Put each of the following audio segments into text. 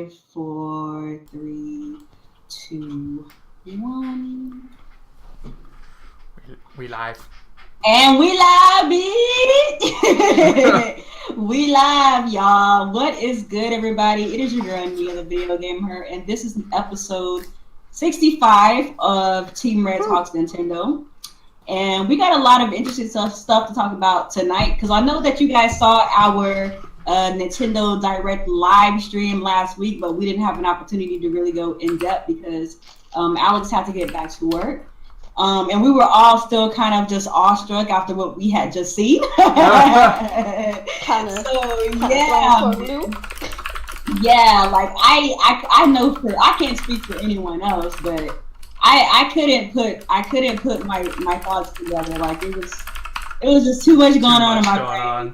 4, 3, 2, 1. We live. And we live, bitch! We live, y'all. What is good, everybody? It is your girl, Nia, TheVideoGamHer, and this is episode 65 of Team Red Talks Nintendo. And we got a lot of interesting stuff to talk about tonight, because I know that you guys saw our Nintendo Direct live stream last week, but we didn't have an opportunity to really go in depth because Alex had to get back to work. And we were all still kind of just awestruck after what we had just seen. So yeah, like I know I can't speak for anyone else, but I couldn't put my thoughts together. Like it was just too much going on in my brain.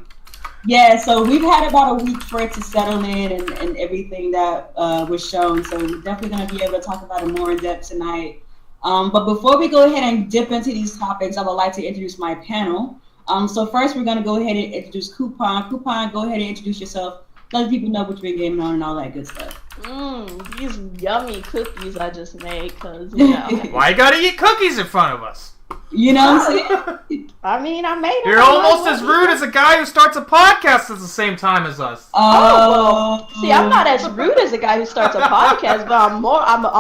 Yeah, so we've had about a week for it to settle in and everything that was shown. So we're definitely going to be able to talk about it more in depth tonight. But before we go ahead and dip into these topics, I would like to introduce my panel. So first, we're going to go ahead and introduce Kuuppon. Kuuppon, go ahead and introduce yourself. Let people know what you've been gaming on and all that good stuff. These yummy cookies I just made, because, you know. Why you gotta eat cookies in front of us? You know what I'm saying? I mean, I made it. You're almost as rude as a guy who starts a podcast at the same time as us. Well, see, I'm not as rude as a guy who starts a podcast, but I'm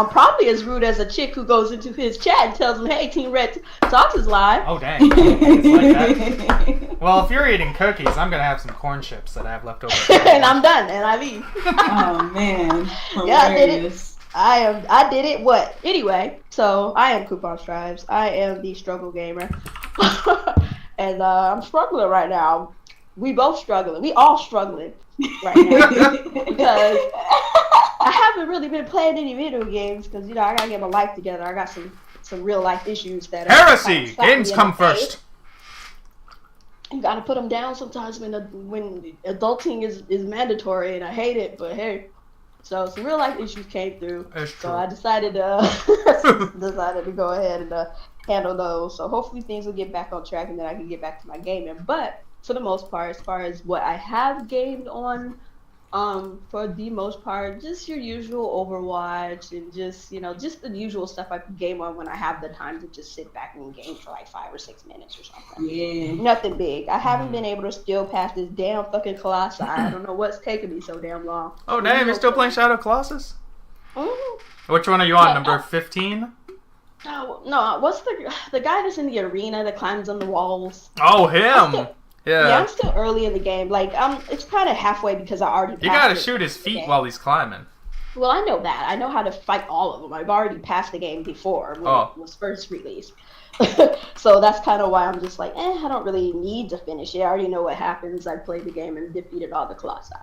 probably as rude as a chick who goes into his chat and tells him, "Hey, Team Red Talks is live." Oh dang! It's like that. Well, if you're eating cookies, I'm gonna have some corn chips that I have left over. And I'm done, and I leave. Oh man! Yeah, I did it. I did it. What? Anyway, so I am Kuuppon Stives. I am the struggle gamer. And I'm struggling right now. We both struggling. We all struggling right now. Because I haven't really been playing any video games because, you know, I got to get my life together. I got some real life issues that Heresy! Games come first. You got to put them down sometimes when adulting is mandatory, and I hate it, but hey. So some real life issues came through. So I decided to go ahead and handle those. So hopefully things will get back on track and then I can get back to my gaming. But for the most part, as far as what I have gamed on, for the most part, just your usual Overwatch and just, you know, just the usual stuff I game on when I have the time to just sit back and game for like 5 or 6 minutes or something. Yeah. Nothing big. I haven't been able to still pass this damn fucking Colossi. I don't know what's taking me so damn long. Oh damn, you're still playing Shadow Colossus? Mm-hmm. Which one are you on? Number 15? No, what's the guy that's in the arena that climbs on the walls? Oh, him! Yeah, I'm still early in the game. Like, it's kind of halfway because I already passed. You gotta shoot his feet while he's climbing. Well, I know that. I know how to fight all of them. I've already passed the game before when it was first released. So that's kind of why I'm just like, I don't really need to finish it. I already know what happens. I played the game and defeated all the Colossi.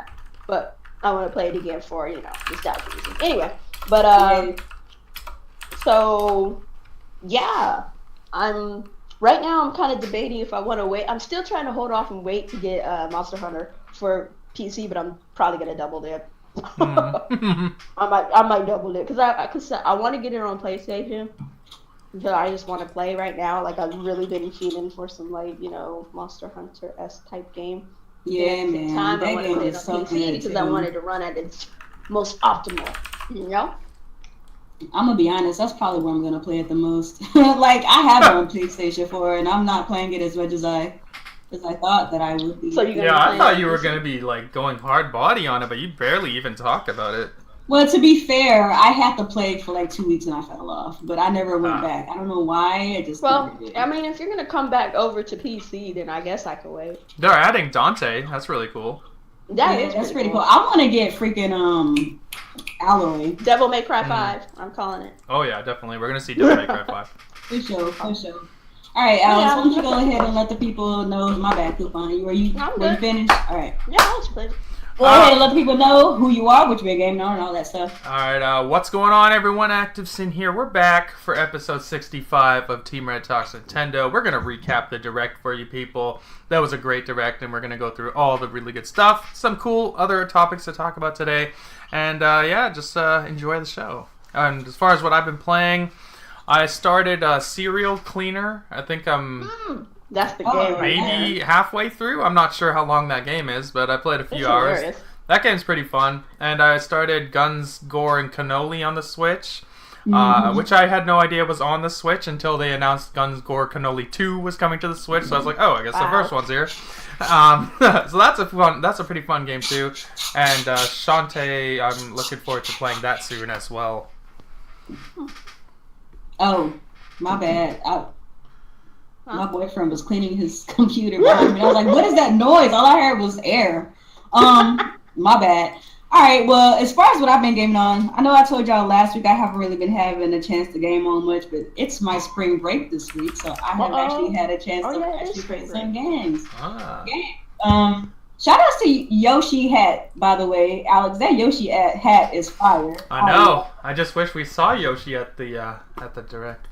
But I want to play it again for, you know, nostalgia reasons. Anyway, but, so, yeah, right now, I'm kind of debating if I want to wait. I'm still trying to hold off and wait to get Monster Hunter for PC, but I'm probably gonna double it. I might double it because I want to get it on PlayStation. Because I just want to play right now. Like I've really been feeling for some like, you know, Monster Hunter-esque type game. Yeah, man. Time I want to play it on PC because I wanted to run at its most optimal. You know. I'm gonna be honest, that's probably where I'm gonna play it the most. Like I have it on PlayStation 4 and I'm not playing it as much as I thought that I would be. So I thought you were gonna be like going hard body on it, but you barely even talk about it. Well, to be fair, I had to play it for like 2 weeks and I fell off, but I never went back. I don't know why. Never did. I mean, if you're gonna come back over to PC, then I guess I can wait. They're adding Dante. That's really cool. That's pretty cool. I want to get freaking Alloy. Devil May Cry 5. I'm calling it. Oh yeah, definitely. We're gonna see Devil May Cry 5. For sure. All right, Alex, why don't you go ahead and let the people know? My bad, Kuuppon. Were you finished? All right. Yeah, I was finished. Go ahead and let the people know who you are, what you're gaming on, and all that stuff. All right, what's going on, everyone? Activesin here. We're back for episode 65 of Team Red Talks Nintendo. We're going to recap the Direct for you people. That was a great Direct, and we're going to go through all the really good stuff. Some cool other topics to talk about today. And, just enjoy the show. And as far as what I've been playing, I started Serial Cleaner. I think I'm... That's the game. Maybe halfway through. I'm not sure how long that game is, but I played a few hours. Hilarious. That game's pretty fun. And I started Guns, Gore, and Cannoli on the Switch, which I had no idea was on the Switch until they announced Guns, Gore, Cannoli 2 was coming to the Switch. So I was like, oh, I guess the first one's here. So that's a pretty fun game too. And Shantae, I'm looking forward to playing that soon as well. Oh, my bad. My boyfriend was cleaning his computer behind me. I was like, what is that noise? All I heard was air. My bad. All right, well, as far as what I've been gaming on, I know I told y'all last week I haven't really been having a chance to game on much, but it's my spring break this week, so I have actually had a chance to actually play some games. Shout outs to Yoshi hat, by the way, Alex. That Yoshi hat is fire. I know. I just wish we saw Yoshi at the direct.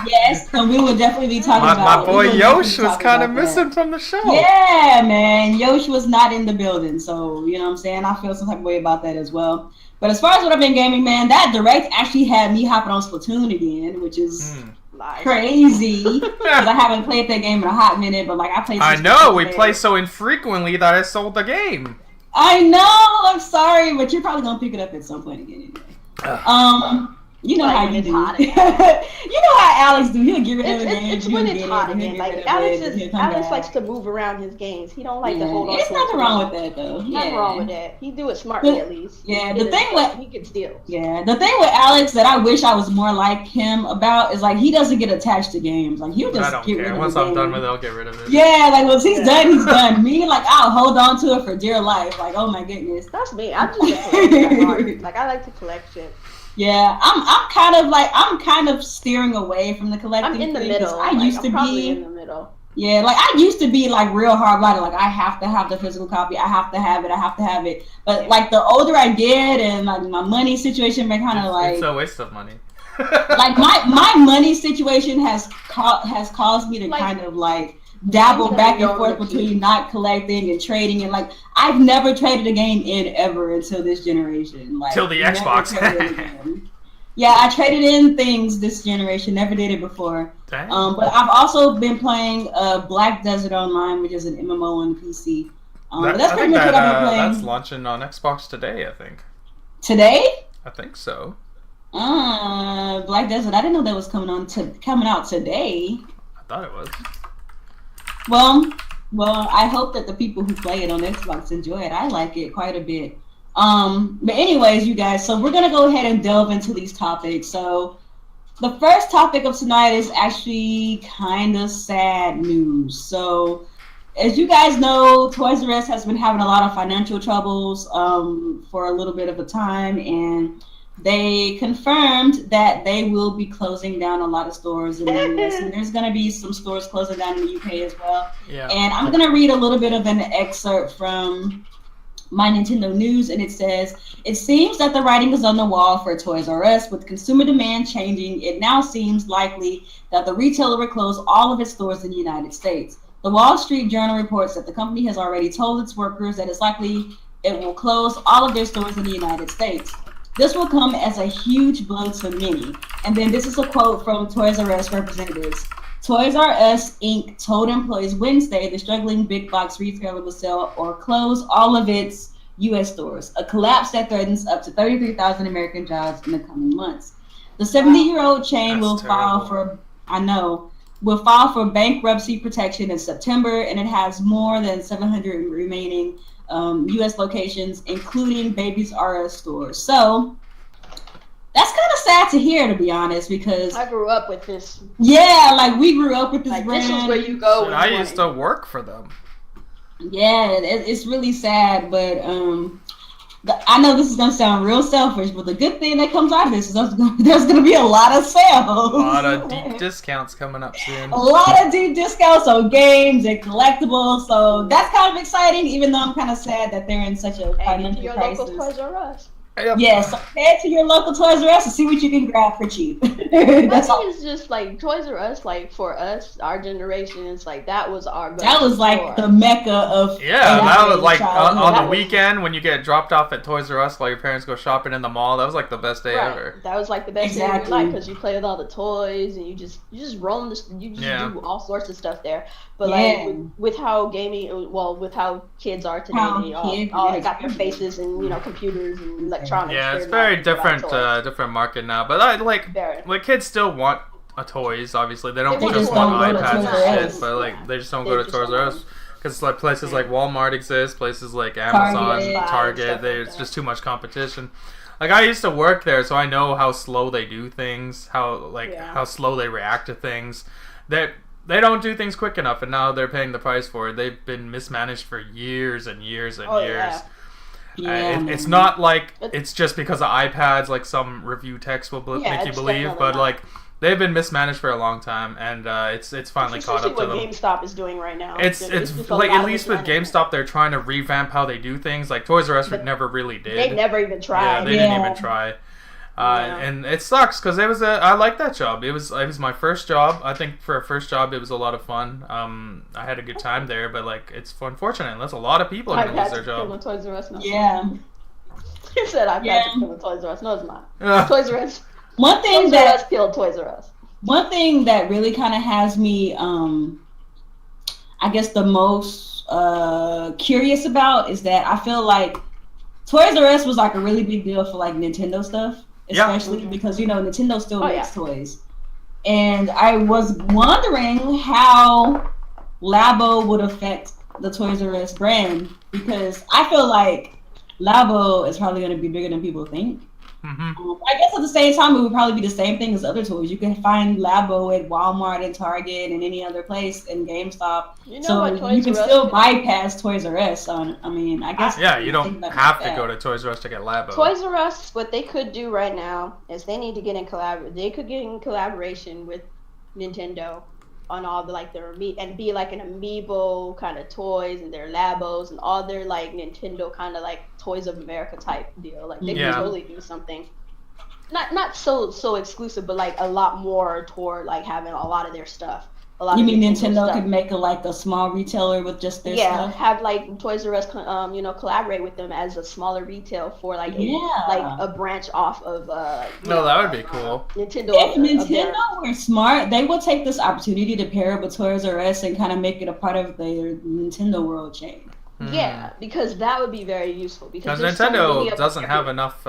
Yes, and we will definitely be talking about it. My boy Yoshi was kind of missing from the show. Yeah, man. Yoshi was not in the building, so, you know what I'm saying? I feel some type of way about that as well. But as far as what I've been gaming, man, that direct actually had me hopping on Splatoon again, which is crazy. Because I haven't played that game in a hot minute, but like I played. I know, we play so infrequently that I sold the game. I know, I'm sorry, but you're probably gonna pick it up at some point again anyway. You know how you do. You know how Alex do. He'll get rid of the game. It's when it's hot again. Like Alex likes to move around his games. He don't like to hold on. There's nothing wrong with that though. Nothing wrong with that. He do it smartly at least. Yeah, the thing with he can steal. Yeah, the thing with Alex that I wish I was more like him about is like he doesn't get attached to games. Like he'll just get rid of it. Once I'm done with it, I'll get rid of it. Yeah, like once he's done, he's done. Me, like I'll hold on to it for dear life. Like oh my goodness. That's me. I'm just a collector. Like I like to collect shit. Yeah, I'm kind of steering away from the collecting. I'm in the middle. I used to be in the middle. Yeah, like I used to be like real hard-blooded. Like I have to have the physical copy. I have to have it. But like the older I get, and like my money situation, been kind of like it's a waste of money. Like my money situation has caused me to kind of like dabble back and forth between not collecting and trading, and like I've never traded a game in ever until this generation. Like till the Xbox. Yeah, I traded in things this generation. Never did it before. Dang. But I've also been playing Black Desert Online, which is an MMO on PC. But that's pretty much what I've been playing. That's launching on Xbox today, I think. Today? I think so. Black Desert. I didn't know that was coming out today. I thought it was. Well, I hope that the people who play it on Xbox enjoy it. I like it quite a bit. But anyways, you guys, so we're gonna go ahead and delve into these topics. So the first topic of tonight is actually kind of sad news. So as you guys know, Toys R Us has been having a lot of financial troubles for a little bit of a time, and they confirmed that they will be closing down a lot of stores in the US, and there's going to be some stores closing down in the UK as well. Yeah. And I'm going to read a little bit of an excerpt from My Nintendo News, and it says, "It seems that the writing is on the wall for Toys R Us. With consumer demand changing, it now seems likely that the retailer will close all of its stores in the United States. The Wall Street Journal reports that the company has already told its workers that it's likely it will close all of their stores in the United States. This will come as a huge blow to many." And then this is a quote from Toys R Us representatives. "Toys R Us, Inc. told employees Wednesday the struggling big box retailer will sell or close all of its U.S. stores, a collapse that threatens up to 33,000 American jobs in the coming months. The 70-year-old chain will file for bankruptcy protection in September, and it has more than 700 remaining U.S. locations, including Babies R Us stores." So that's kind of sad to hear, to be honest, because I grew up with this. Yeah, like we grew up with this brand. This is where you go. Shit, I used to work for them. Yeah, it's really sad, but I know this is gonna sound real selfish, but the good thing that comes out of this is there's gonna be a lot of sales. A lot of deep discounts coming up soon. A lot of deep discounts on games and collectibles, so that's kind of exciting. Even though I'm kind of sad that they're in such a financial crisis. Local Toys R Us. Yep. Yes, so head to your local Toys R Us and see what you can grab for cheap. I That's think all. it's just like Toys R Us, like for us, our generation, it's like that was our That was like the mecca of that was like childhood. on That the was- weekend when you get dropped off at Toys R Us while your parents go shopping in the mall. That was like the best day ever. That was like the best day of Exactly. your life because you play with all the toys and you just roam this, you just do all sorts of stuff there. But like with how gaming, with how kids are today, they all got their faces and computers and electronics. Yeah, it's They're very not thinking about different, toys. different market now. But I like kids still want toys. Obviously, they don't just want iPads and shit. But like they just don't go to Toys R Us because like places like Walmart exist, places like Amazon, Target. It's just too much competition. Like I used to work there, so I know how slow they do things, how slow they react to things. They don't do things quick enough, and now they're paying the price for it. They've been mismanaged for years and years and years. Yeah, it's not like it's just because of iPads, like some review text will make you believe, but like they've been mismanaged for a long time, and it's finally caught up to them. What GameStop is doing right now. It's like at least with GameStop, they're trying to revamp how they do things. Like Toys R Us never really did. They never even tried. Yeah, they didn't even try. And it sucks because I liked that job. It was my first job. I think for a first job, it was a lot of fun. I had a good time there, but like it's unfortunate unless a lot of people are gonna lose their job. Toys R Us, no. Yeah. You said I've had to kill Toys R Us. No, it's not. Toys R Us. One thing Toys R Us killed Toys R Us. One thing that really kind of has me, I guess, the most curious about is that I feel like Toys R Us was like a really big deal for like Nintendo stuff. Especially because Nintendo still makes toys, and I was wondering how Labo would affect the Toys R Us brand because I feel like Labo is probably going to be bigger than people think. I guess at the same time it would probably be the same thing as other toys. You can find Labo at Walmart and Target and any other place and GameStop. So you can still bypass Toys R Us. I mean, I guess. Yeah, you don't have to go to Toys R Us to get Labo. Toys R Us, what they could do right now is they need to get in They could get in collaboration with Nintendo on all the their and be like an amiibo kind of toys and their Labos and all their like Nintendo kind of like Toys of America type deal. Like they could totally do something. Not so exclusive, but like a lot more toward like having a lot of their stuff. You mean Nintendo could make a small retailer with just their stuff? Yeah, have like Toys R Us, collaborate with them as a smaller retail for like a branch off of. No, that would be cool. Nintendo. If Nintendo were smart, they would take this opportunity to pair up with Toys R Us and kind of make it a part of their Nintendo World chain. Yeah, because that would be very useful. Because Nintendo doesn't have enough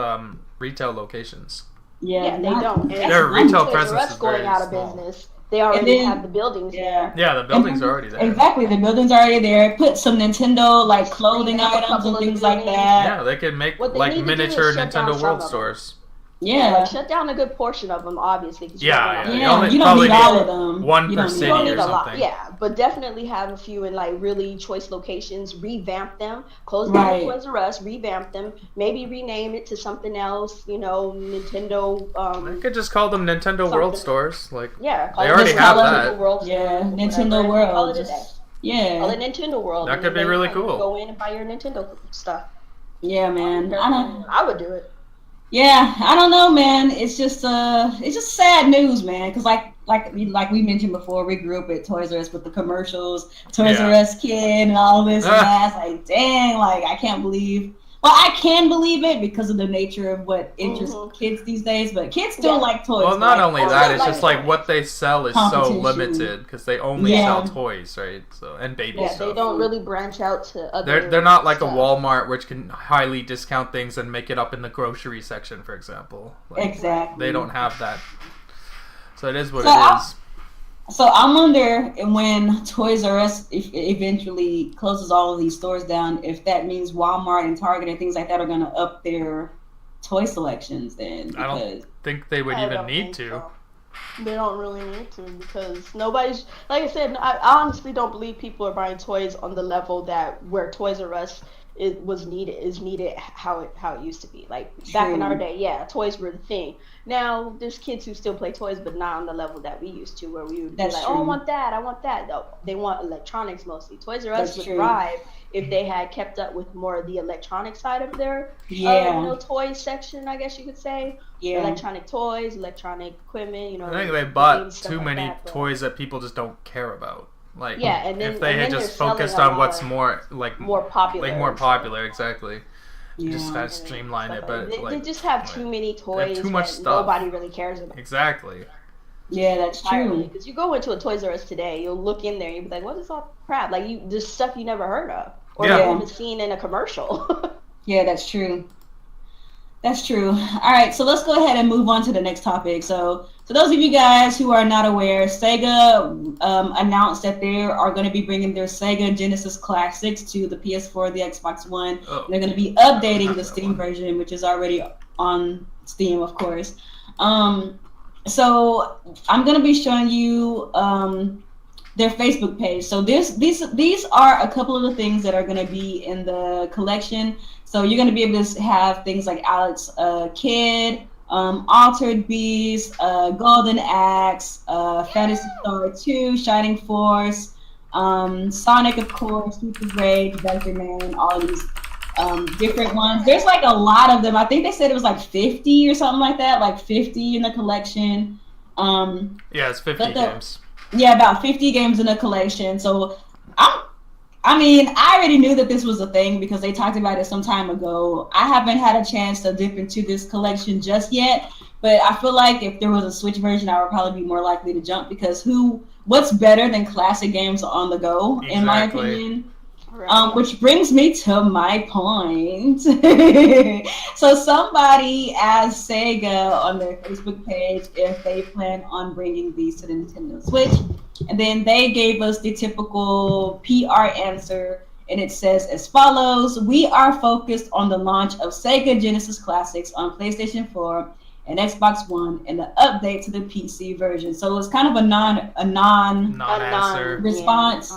retail locations. Yeah, they don't. And their retail presence Toys R Us is going very out of small. Business. They already have the buildings there. Yeah, the buildings are already there. Exactly, the buildings are already there. Put some Nintendo like clothing items and things like that. Yeah, they could make like miniature Nintendo World stores. Yeah, shut down a good portion of them, obviously. You don't need all of them. One per city or something. Yeah, but definitely have a few in like really choice locations. Revamp them, close down Toys R Us, revamp them. Maybe rename it to something else. Nintendo. I could just call them Nintendo World stores. Like they already have that. Nintendo World. Call it Call it Nintendo World. That could be really cool. Go in and buy your Nintendo stuff. Yeah, man. I would do it. Yeah, I don't know, man. It's just sad news, man. Because like we mentioned before, we grew up at Toys R Us with the commercials, Toys R Us kid, and all this and that. It's like, dang, like I can't believe. Well, I can believe it because of the nature of what interests kids these days. But kids still like toys. Well, not only that, it's just like what they sell is so limited because they only sell toys, right? So and baby stuff. They don't really branch out to other. They're not like a Walmart, which can highly discount things and make it up in the grocery section, for example. Exactly. They don't have that. So it is what it is. So I wonder when Toys R Us eventually closes all of these stores down, if that means Walmart and Target and things like that are going to up their toy selections then. I don't think they would even need to. So. They don't really need to because nobody's, like I said, I honestly don't believe people are buying toys on the level that where Toys R Us is needed how it used to be. Like back in our day, yeah, toys were the thing. Now there's kids who still play toys, but not on the level that we used to, where we would be like, oh, I want that. No, they want electronics mostly. Toys R Us would thrive if they had kept up with more of the electronic side of their toy section, I guess you could say. Yeah. Electronic toys, electronic equipment. I think they bought too many toys that people just don't care about. Like, and then, if they had just focused on what's more popular, exactly. You just gotta streamline it, but they just have too many toys. Too much stuff. Nobody really cares about. Exactly. Yeah, that's true. Because you go into a Toys R Us today, you'll look in there and you'll be like, "What is all crap?" Like there's stuff you never heard of or even seen in a commercial. Yeah, that's true. That's true. All right, so let's go ahead and move on to the next topic. So, for those of you guys who are not aware, Sega announced that they are going to be bringing their Sega Genesis Classics to the PS4, the Xbox One. They're going to be updating the Steam version, which is already on Steam, of course. So, I'm going to be showing you their Facebook page. So, these are a couple of the things that are going to be in the collection. So you're going to be able to have things like Alex Kidd, Altered Beast, Golden Axe, Fantasy Star 2, Shining Force, Sonic, of course, Super Rage, Vector Man, all these different ones. There's like a lot of them. I think they said it was like 50 or something like that, like 50 in the collection. Yeah, it's 50 games. Yeah, about 50 games in the collection. So I already knew that this was a thing because they talked about it some time ago. I haven't had a chance to dip into this collection just yet, but I feel like if there was a Switch version, I would probably be more likely to jump because what's better than classic games on the go, in my opinion? Right. Which brings me to my point. So somebody asked Sega on their Facebook page if they plan on bringing these to the Nintendo Switch. And then they gave us the typical PR answer, and it says as follows: "We are focused on the launch of Sega Genesis Classics on PlayStation 4 and Xbox One, and the update to the PC version." So it's kind of a non-answer response.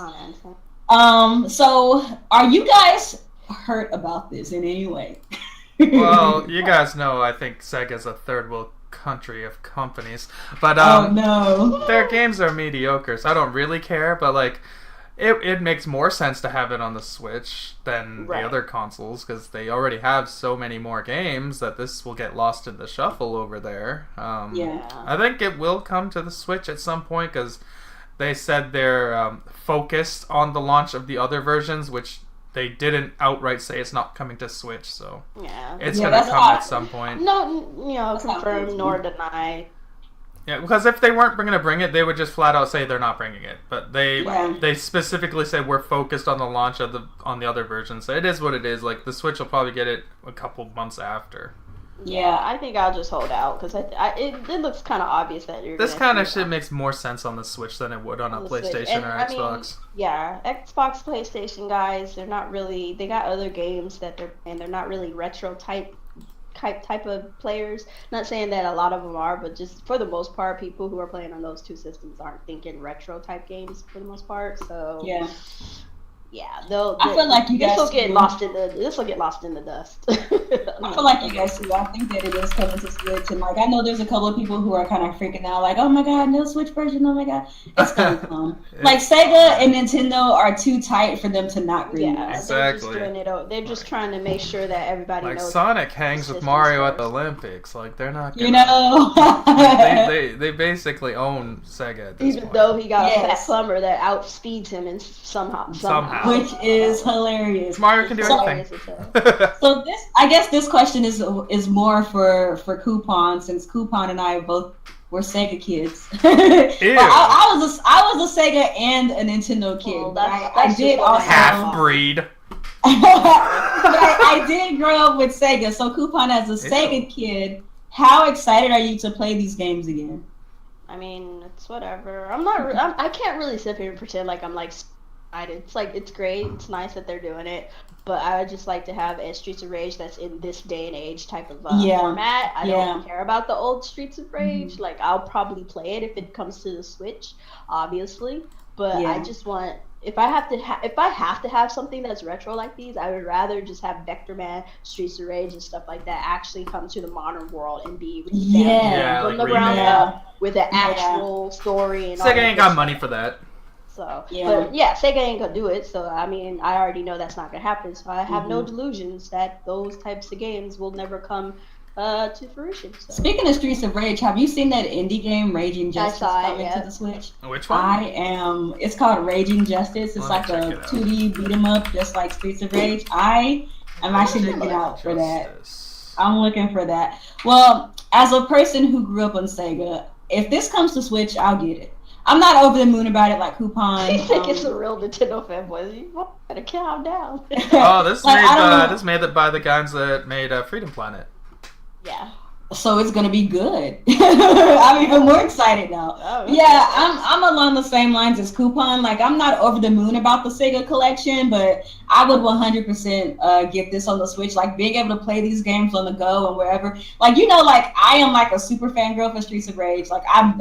So are you guys hurt about this in any way? Well, you guys know I think Sega's a third world country of companies, but their games are mediocre, so I don't really care, but like it makes more sense to have it on the Switch than the other consoles because they already have so many more games that this will get lost in the shuffle over there. I think it will come to the Switch at some point because they said they're focused on the launch of the other versions, which they didn't outright say it's not coming to Switch, so it's going to come at some point. No, confirm nor deny. Yeah, because if they weren't going to bring it, they would just flat out say they're not bringing it. But they specifically say we're focused on the launch of on the other version, so it is what it is. Like the Switch will probably get it a couple months after. Yeah, I think I'll just hold out because it looks kind of obvious that you're. This kind of shit makes more sense on the Switch than it would on a PlayStation or Xbox. Xbox, PlayStation guys, they're not really. They got other games they're not really retro type of players. Not saying that a lot of them are, but just for the most part, people who are playing on those two systems aren't thinking retro type games for the most part. So I feel like this will get lost in the dust. I feel like you guys too. I think that it is coming to Switch, and like I know there's a couple of people who are kind of freaking out, like, oh my god, no Switch version, oh my god, it's gonna come. Like Sega and Nintendo are too tight for them to not bring that. Exactly. They're just trying to make sure that everybody knows. Like Sonic hangs with Mario at the Olympics. Like they're not gonna, they basically own Sega at this point. Though he got a fat plumber that outspeeds him and somehow. Which is hilarious. Mario can do anything. So I guess this question is more for Kuuppon, since Kuuppon and I both were Sega kids. I was a Sega and a Nintendo kid. I did also half breed. I did grow up with Sega. So Kuuppon, as a Sega kid, how excited are you to play these games again? I mean, it's whatever. I can't really sit here and pretend like I'm like. It's like it's great. It's nice that they're doing it, but I would just like to have a Streets of Rage that's in this day and age type of format. I don't care about the old Streets of Rage. Like I'll probably play it if it comes to the Switch, obviously. But I just want if I have to have something that's retro like these, I would rather just have Vector Man, Streets of Rage, and stuff like that actually come to the modern world and be from the ground up with an actual story and all. Sega ain't got money for that. So but yeah, Sega ain't gonna do it. So I mean, I already know that's not gonna happen. So I have no delusions that those types of games will never come to fruition. So. Speaking of Streets of Rage, have you seen that indie game Raging Justice coming to the Switch? Which one? It's called Raging Justice. It's like a 2D beat 'em up, just like Streets of Rage. I am actually looking out for that. I'm looking for that. Well, as a person who grew up on Sega, if this comes to Switch, I'll get it. I'm not over the moon about it like Kuuppon. You think it's a real Nintendo fanboy? You better calm down. Oh, this is made by the guys that made Freedom Planet. Yeah. So it's gonna be good. I'm even more excited now. Oh, okay. Yeah, I'm along the same lines as Kuuppon. Like, I'm not over the moon about the Sega collection, but I would 100% get this on the Switch. Like, being able to play these games on the go and wherever. Like, you know, like, I am like a super fangirl for Streets of Rage. Like, I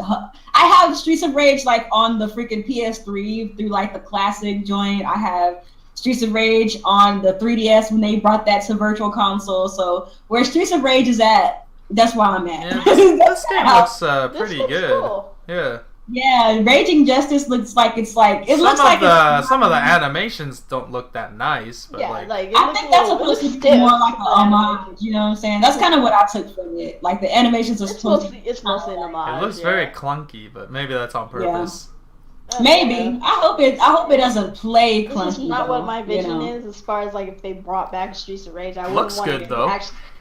have Streets of Rage like on the freaking PS3 through like the classic joint. I have Streets of Rage on the 3DS when they brought that to Virtual Console. So where Streets of Rage is at, that's where I'm at. Yeah, this game looks pretty good. Cool. Yeah. Yeah, Raging Justice looks like some of the animations don't look that nice, but yeah, like I think that's supposed to be more like an homage. You know what I'm saying? That's kind of what I took from it. Like the animations are supposed to be. It's mostly an homage. It looks very clunky, but maybe that's on purpose. Yeah. Maybe. I hope it doesn't play clunky. This is not what my vision is as far as like if they brought back Streets of Rage. I wouldn't looks want good it though.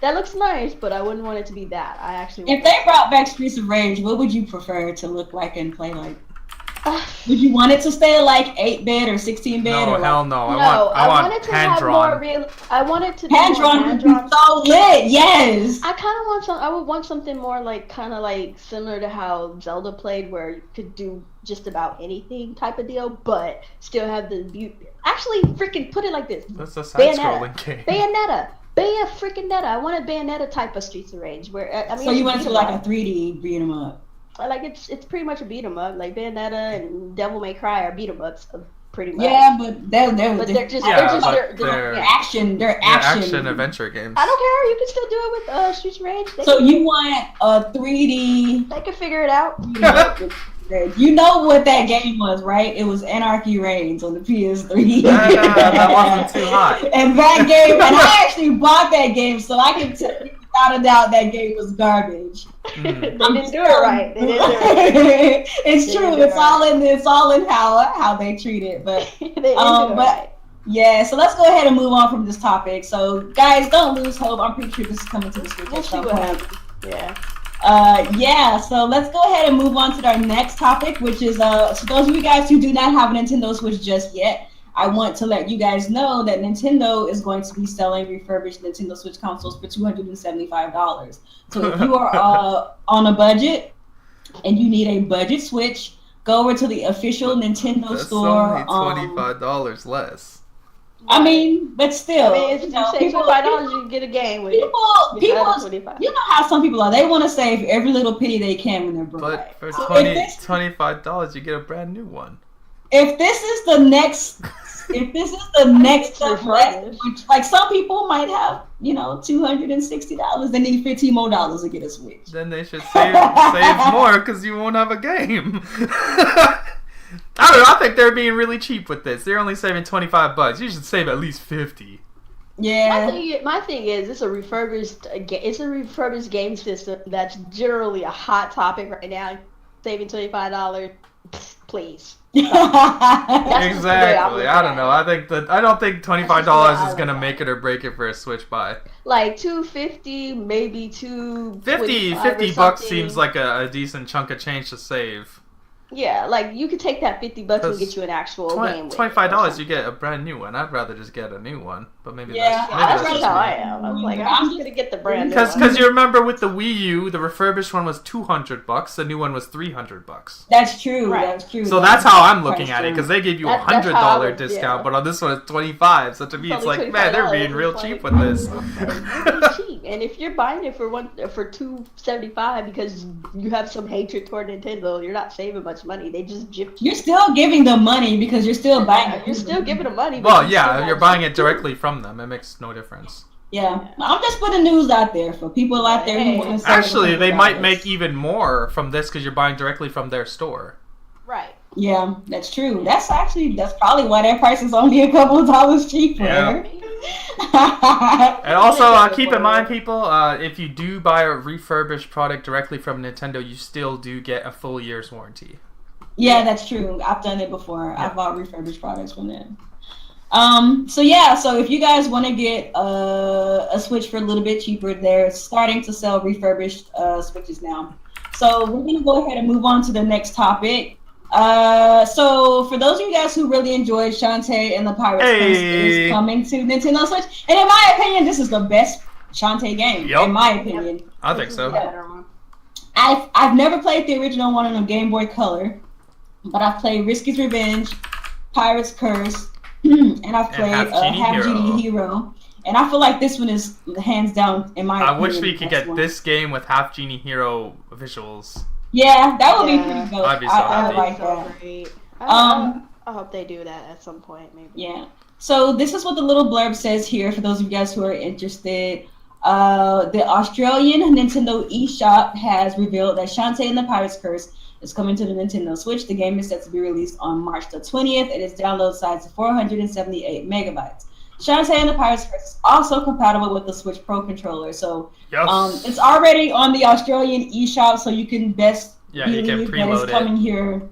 That looks nice, but I wouldn't want it to be that. If they brought back Streets of Rage, what would you prefer to look like and play like? Would you want it to stay like 8-bit or 16-bit? No, or hell no. I want it to hand drawn. have more real. I want it to be hand drawn. Would be so lit. Yes. I kind of want some. I would want something more like kind of like similar to how Zelda played, where you could do just about anything type of deal, but still have the beauty. Actually, freaking put it like this. That's a side-scrolling game. Bayonetta. Bayonetta. I wanted Bayonetta type of Streets of Rage, where I mean. So you went to like a 3D beat 'em up. Like it's pretty much a beat 'em up. Like Bayonetta and Devil May Cry are beat 'em ups, pretty much. Yeah, but they're action adventure games. I don't care. You can still do it with Streets of Rage. So you want a 3D? They can figure it out. You know what that game was, right? It was Anarchy Reigns on the PS3. That wasn't too hot. And that game, and I actually bought that game, so I can tell you without a doubt that game was garbage. They didn't do it right. They didn't do it. It's true. It's all in how they treat it. But yeah. So let's go ahead and move on from this topic. So guys, don't lose hope. I'm pretty sure this is coming to the Switch at some point. Yeah. So let's go ahead and move on to our next topic, which is so those of you guys who do not have a Nintendo Switch just yet, I want to let you guys know that Nintendo is going to be selling refurbished Nintendo Switch consoles for $275. So if you are on a budget and you need a budget Switch, go over to the official Nintendo store. That's only $25 less. I mean, but still. I mean, if you say $25, you can get a game with people, you know how some people are. They want to save every little penny they can when they're broke. But for $25, you get a brand new one. If this is the next step, like some people might have, $260. They need $15 more to get a Switch. Then they should save more because you won't have a game. I don't know. I think they're being really cheap with this. They're only saving $25. You should save at least $50. Yeah. My thing is, it's a refurbished game system that's generally a hot topic right now. Saving $25, please. Exactly. I don't know. I don't think $25 is gonna make it or break it for a Switch buy. Like $250, maybe $50 seems like a decent chunk of change to save. Yeah, like you could take that $50 and get you an actual game. $25, you get a brand new one. I'd rather just get a new one, but maybe that's how I am. I'm like, I'm just gonna get the brand new one. Because you remember with the Wii U, the refurbished one was $200. The new one was $300. That's true. Right. That's true. So that's how I'm looking at it, because they gave you $100 discount, but on this one it's $25. So to me, it's like, man, they're being real cheap with this. Really cheap. And if you're buying it for $275 because you have some hatred toward Nintendo, you're not saving much much money. They just gypped You're still giving them money because you're still buying it. You're still giving them money. Well, yeah, you're buying it directly from them. It makes no difference. Yeah, I'm just putting news out there for people out there who want to sell. Actually, they might make even more from this because you're buying directly from their store. Right. Yeah, that's true. That's probably why their price is only a couple of dollars cheaper. Yeah. And also, keep in mind, people, if you do buy a refurbished product directly from Nintendo, you still do get a full year's warranty. Yeah, that's true. I've done it before. Yeah. I've bought refurbished products from them. So if you guys want to get a Switch for a little bit cheaper, they're starting to sell refurbished Switches now. So we're gonna go ahead and move on to the next topic. So for those of you guys who really enjoyed Shantae and the Pirates Quest is coming to Nintendo Switch, and in my opinion, this is the best Shantae game. Yep. In my opinion, I think so. Yeah. I've never played the original one on Game Boy Color, but I've played Risky's Revenge, Pirate's Curse, and I've played Half Genie Hero. And I feel like this one is hands down in my opinion. I wish we could get this game with Half Genie Hero visuals. Yeah, that would be pretty good. I'd be so I happy. like So that. great. I hope they do that at some point, maybe. Yeah. So this is what the little blurb says here for those of you guys who are interested. The Australian Nintendo eShop has revealed that Shantae and the Pirate's Curse is coming to the Nintendo Switch. The game is set to be released on March the 20th. Its download size is 478 megabytes. Shantae and the Pirate's Curse is also compatible with the Switch Pro controller. So it's already on the Australian eShop, so you can believe that it's coming here.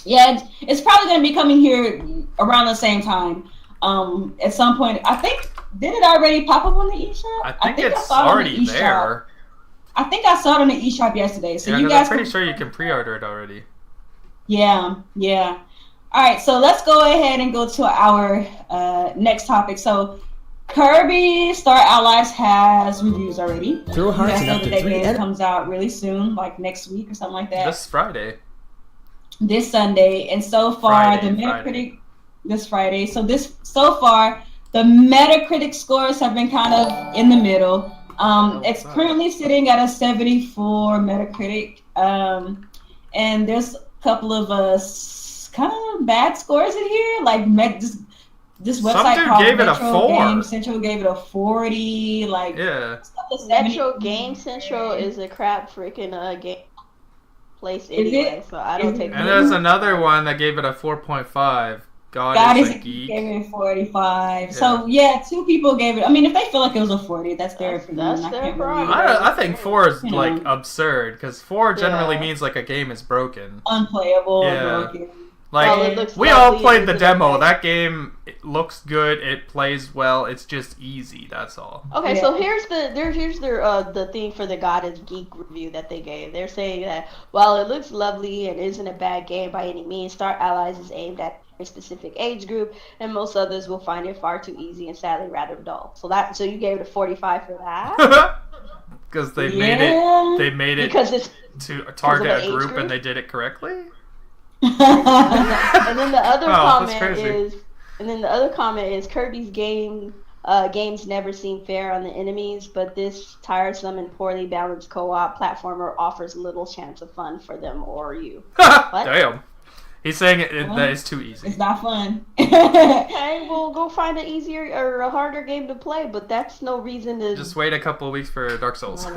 Yeah, it's probably going to be coming here around the same time. At some point, I think, did it already pop up on the eShop? I think it's already there. I think I saw it on the eShop yesterday. So you I'm guys pretty sure you can pre-order it already. Yeah. All right, so let's go ahead and go to our next topic. So Kirby Star Allies has reviews already. Throw hearts and up to that 3 game comes out really soon, like next week or something like that. This Friday. This Sunday, and so far the Metacritic this Friday. So far the Metacritic scores have been kind of in the middle. It's currently sitting at a 74 Metacritic, and there's a couple of kind of bad scores in here. Like this website called gave it a 4. Game Central gave it a 40. Like Metro Game Central is a crap freaking game place anyway, so I don't take. And there's another one that gave it a 4.5. God is a geek. Gave it 45. Yeah. So yeah, 2 people gave it. I mean, if they feel like it was a 40, that's their opinion. That's their problem. I think 4 is like absurd because 4 generally means like a game is broken, unplayable, broken. Like we all played the demo. That game looks good. It plays well. It's just easy. That's all. Okay, so here's the thing for the God is Geek review that they gave. They're saying that while it looks lovely and isn't a bad game by any means, Star Allies is aimed at a specific age group, and most others will find it far too easy and sadly rather dull. So you gave it a 45 for that? Because they made it. They made it because it's to target a group, and they did it correctly. And then the other comment is Kirby's games never seem fair on the enemies, but this tiresome and poorly balanced co-op platformer offers little chance of fun for them or you. Damn. He's saying that it's too easy. It's not fun. Okay, well, go find an easier or a harder game to play, but that's no reason to... Just wait a couple of weeks for Dark Souls.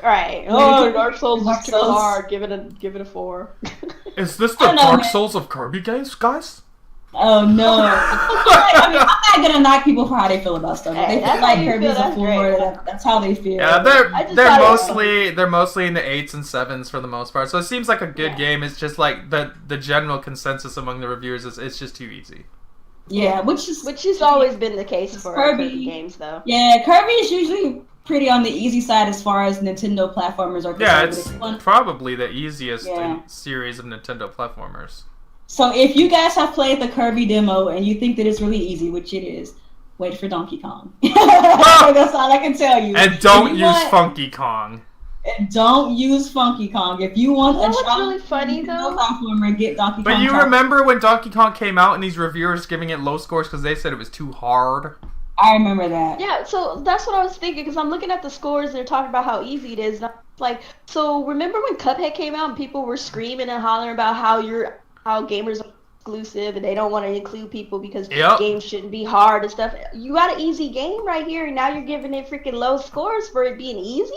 Right. Oh, Dark Souls is too hard. Give it a 4. Is this the Dark Souls of Kirby games, guys? Oh no! I'm not gonna knock people for how they feel about stuff. If they feel like Kirby's a 4, that's how they feel. Yeah, they're mostly in the 8s and 7s for the most part. So it seems like a good game. It's just like the general consensus among the reviewers is it's just too easy. Yeah, which has always been the case for Kirby games, though. Yeah, Kirby is usually pretty on the easy side as far as Nintendo platformers are concerned. Yeah, it's probably the easiest series of Nintendo platformers. So if you guys have played the Kirby demo and you think that it's really easy, which it is, wait for Donkey Kong. That's all I can tell you. And don't use Funky Kong. And don't use Funky Kong. If you want what's really funny though? Platformer, get Donkey Kong. But you remember when Donkey Kong came out and these reviewers giving it low scores because they said it was too hard? I remember that. Yeah, so that's what I was thinking, because I'm looking at the scores, they're talking about how easy it is. And I'm like, so remember when Cuphead came out and people were screaming and hollering about how gamers are exclusive and they don't want to include people because games shouldn't be hard and stuff. You got an easy game right here, and now you're giving it freaking low scores for it being easy?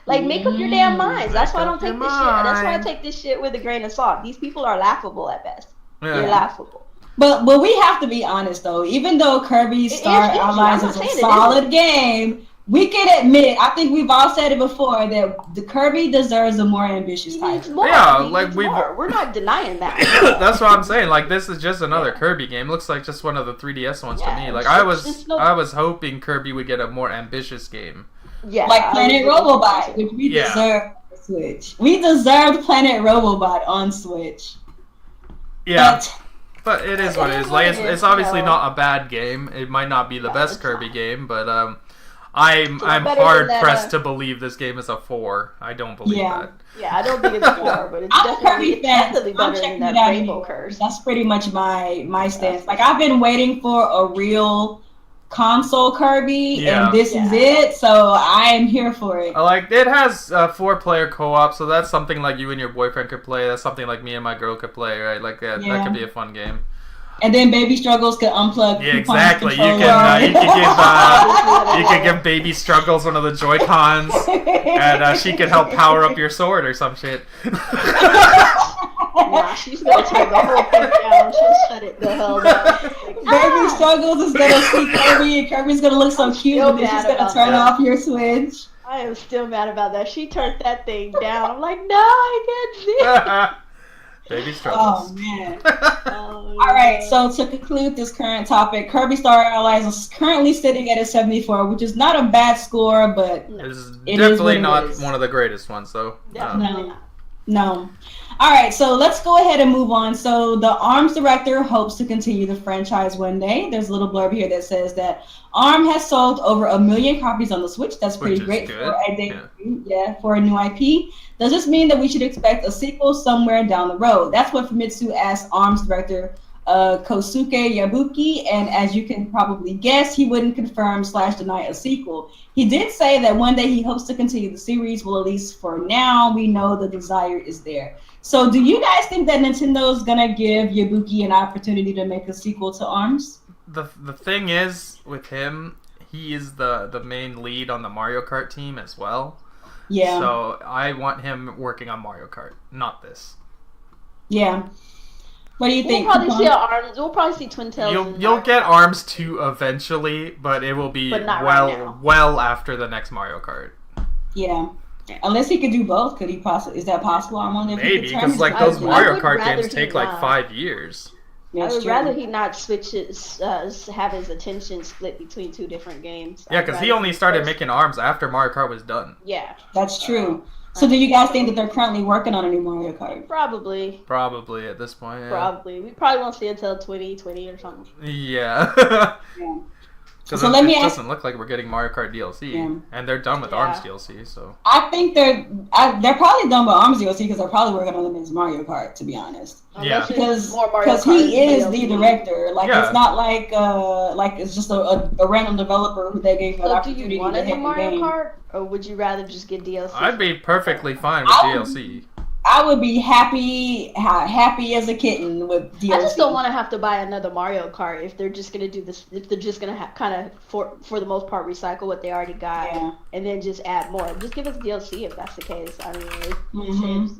Like, make up your damn minds. That's why I don't take this shit. That's why I take this shit with a grain of salt. These people are laughable at best. Yeah. They're laughable. But we have to be honest though. Even though Kirby Star Allies is a solid game, we can admit, I think we've all said it before, that the Kirby deserves a more ambitious title. We're not denying that. That's what I'm saying. Like, this is just another Kirby game. Looks like just one of the 3DS ones to me. Like, I was hoping Kirby would get a more ambitious game. Yeah, like Planet Robobot, which we deserved on Switch. We deserved Planet Robobot on Switch. Yeah. But it is what it is. Like, it's obviously not a bad game. It might not be the best Kirby game, but I'm hard pressed to believe this game is a 4. I don't believe that. Yeah, I don't think it's a 4, but it's definitely better than that Rainbow Curse. That's pretty much my stance. Like, I've been waiting for a real console Kirby, and this is it, so I am here for it. Like, it has 4-player co-op, so that's something like you and your boyfriend could play. That's something like me and my girl could play, right? Like, that could be a fun game. And then Baby Struggles could unplug. Yeah, exactly. You can give Baby Struggles one of the Joy-Cons, and she can help power up your sword or some shit. Nah, she's gonna turn the whole thing down. She'll shut it the hell down. Baby Struggles is gonna see Kirby, and Kirby's gonna look so cute, and then she's gonna turn off your Switch. I am still mad about that. She turned that thing down. I'm like, no, I can't see it. Baby Struggles. Oh, man. Alright, so to conclude this current topic, Kirby Star Allies is currently sitting at a 74, which is not a bad score, but it's definitely not one of the greatest ones, though. Definitely not. No. Alright, so let's go ahead and move on. So the ARMS director hopes to continue the franchise one day. There's a little blurb here that says that ARM has sold over 1 million copies on the Switch. That's pretty great for a debut, for a new IP. Does this mean that we should expect a sequel somewhere down the road? That's what Famitsu asked ARMS director Kosuke Yabuki, and as you can probably guess, he wouldn't confirm/deny a sequel. He did say that one day he hopes to continue the series. Well, at least for now, we know the desire is there. So do you guys think that Nintendo's gonna give Yabuki an opportunity to make a sequel to ARMS? The thing is, with him, he is the main lead on the Mario Kart team as well. Yeah. So I want him working on Mario Kart, not this. Yeah. What do you think? We'll probably see Twin Tails. You'll get ARMS 2 eventually, but it will be well after the next Mario Kart. Yeah. Unless he could do both, could he possibly? Is that possible? I'm wondering if maybe, because like those Mario Kart games take like 5 years. I would rather he not switch have his attention split between 2 different games. Yeah, because he only started making ARMS after Mario Kart was done. Yeah. That's true. So do you guys think that they're currently working on a new Mario Kart? Probably. Probably at this point, yeah. Probably. We probably won't see it until 2020 or something. Yeah. Yeah. So it doesn't look like we're getting Mario Kart DLC, and they're done with ARMS DLC. So I think they're probably done with ARMS DLC because they're probably working on the next Mario Kart. To be honest, because he is the director. Like it's not like it's just a random developer who they gave an opportunity do you want to hit Mario the game. Kart, or would you rather just get DLC? I'd be perfectly fine with DLC. I would be happy as a kitten with DLC. I just don't want to have to buy another Mario Kart if they're just gonna do this. If they're just gonna kind of for the most part recycle what they already got, and then just add more. Just give us DLC if that's the case. I mean,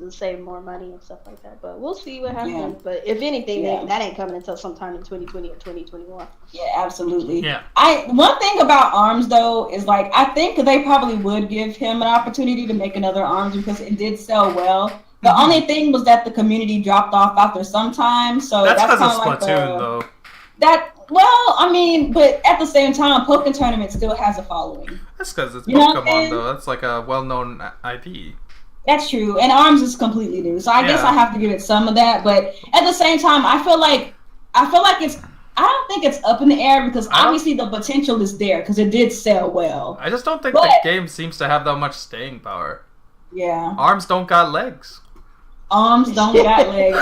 it save more money and stuff like that. But we'll see what happens. Yeah. But if anything, that ain't coming until sometime in 2020 or 2021. Yeah, absolutely. Yeah. One thing about ARMS though is like I think they probably would give him an opportunity to make another ARMS because it did sell well. The only thing was that the community dropped off after some time, so that's because of like Splatoon, though. But at the same time, Pokken Tournament still has a following. That's because it's Pokemon, though. That's like a well-known IP. That's true, and ARMS is completely new, so I guess I have to give it some of that. But at the same time, I feel like it's. I don't think it's up in the air because obviously the potential is there because it did sell well. I just don't think the game seems to have that much staying power. Yeah. ARMS don't got legs. ARMS don't got legs.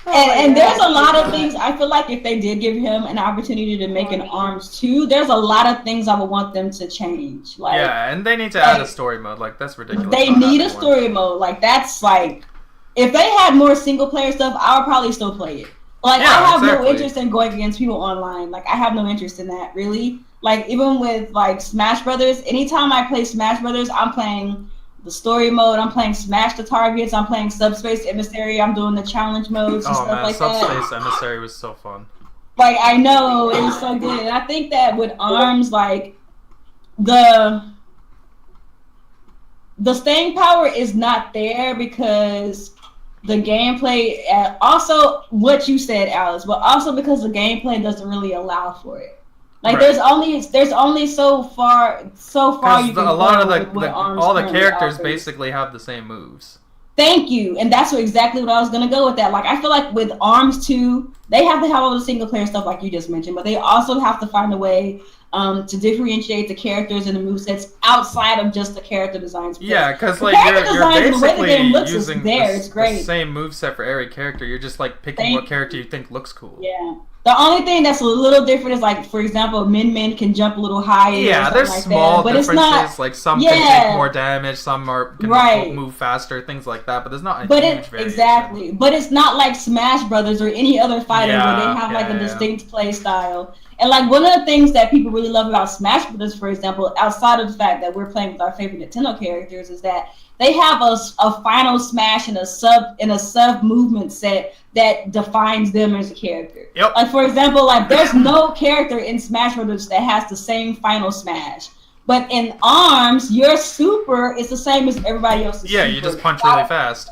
And there's a lot of things. I feel like if they did give him an opportunity to make an Arms 2, there's a lot of things I would want them to change. Like, yeah, and they need to add a story mode. Like, that's ridiculous. They need a story mode. Like, that's like, if they had more single player stuff, I would probably still play it. Like, yeah, I have no interest in going against people online. Like, I have no interest in that, really. Like, even with, like, Smash Brothers, anytime I play Smash Brothers, I'm playing the story mode, I'm playing Smash the Targets, I'm playing Subspace Emissary, I'm doing the challenge modes and stuff like that. Subspace Emissary was so fun. Like, I know, it was so good. And I think that with Arms, like, the staying power is not there because the gameplay, also what you said, Alice, but also because the gameplay doesn't really allow for it. Like, there's only so far you can go. A lot of all the characters basically have the same moves. Thank you, and that's exactly what I was gonna go with that. Like, I feel like with Arms 2, they have to have all the single player stuff like you just mentioned, but they also have to find a way to differentiate the characters and the movesets outside of just the character designs. Yeah, because like you're basically using the same moveset for every character. You're just like picking what character you think looks cool. Yeah. The only thing that's a little different is, like, for example, Min can jump a little higher. Yeah, there's like small differences. It's not, like, some can take more damage, some can move faster, things like that. But there's not a huge variation. Exactly. But it's not like Smash Brothers or any other fighter where they have like a distinct play style. And, like, one of the things that people really love about Smash Brothers, for example, outside of the fact that we're playing with our favorite Nintendo characters, is that they have a final smash and a sub movement set that defines them as a character. Yep. Like, for example, like, there's no character in Smash Brothers that has the same final smash. But in Arms, your super is the same as everybody else's. Yeah, you just punch really fast.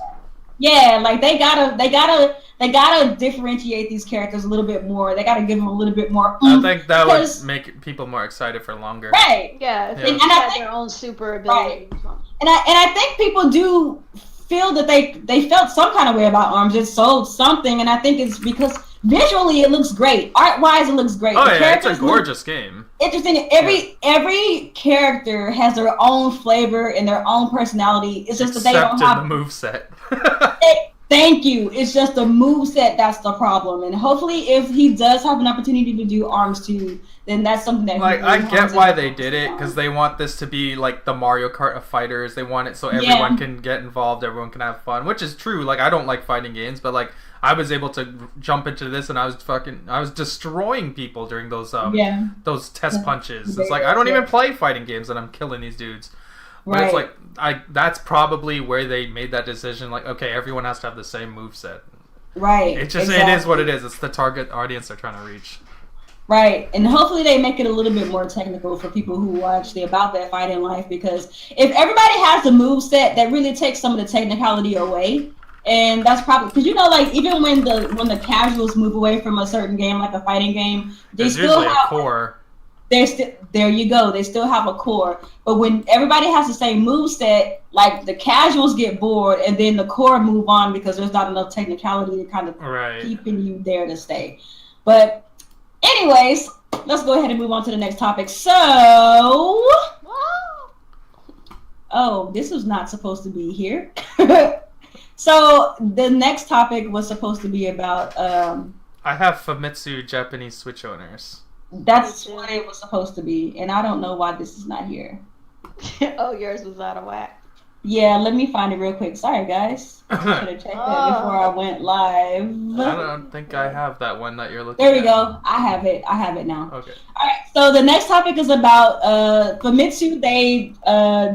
Yeah, like, they gotta differentiate these characters a little bit more. They gotta give them a little bit more. I think that would make people more excited for longer. Right. Yeah. If they had their own super ability. Right. And I think people do feel that they felt some kind of way about Arms. It sold something, and I think it's because visually it looks great. Art-wise, it looks great. Oh, yeah, it's a gorgeous game. Interesting. Every character has their own flavor and their own personality. It's just that they don't have the moveset. Thank you. It's just the moveset that's the problem. And hopefully if he does have an opportunity to do Arms 2, then that's something that I get why they did it, because they want this to be like the Mario Kart of fighters. They want it so everyone can get involved, everyone can have fun, which is true. Like, I don't like fighting games, but like I was able to jump into this and I was destroying people during those test punches. It's like I don't even play fighting games and I'm killing these dudes. But it's like that's probably where they made that decision. Like, okay, everyone has to have the same moveset. Right. It is what it is. It's the target audience they're trying to reach. Right, and hopefully they make it a little bit more technical for people who are actually about that fight in life. Because if everybody has the moveset, that really takes some of the technicality away. And that's probably because, you know, like, even when the casuals move away from a certain game, like a fighting game, they still have a core. There you go. They still have a core. But when everybody has the same moveset, like, the casuals get bored and then the core move on because there's not enough technicality to kind of keeping you there to stay. But anyways, let's go ahead and move on to the next topic. So, this was not supposed to be here. So the next topic was supposed to be about I have Famitsu Japanese Switch owners. That's what it was supposed to be, and I don't know why this is not here. Oh, yours was out of whack. Yeah, let me find it real quick. Sorry, guys. I should have checked that before I went live. I don't think I have that one that you're looking at. There we go. I have it now. Okay. All right, so the next topic is about Famitsu. They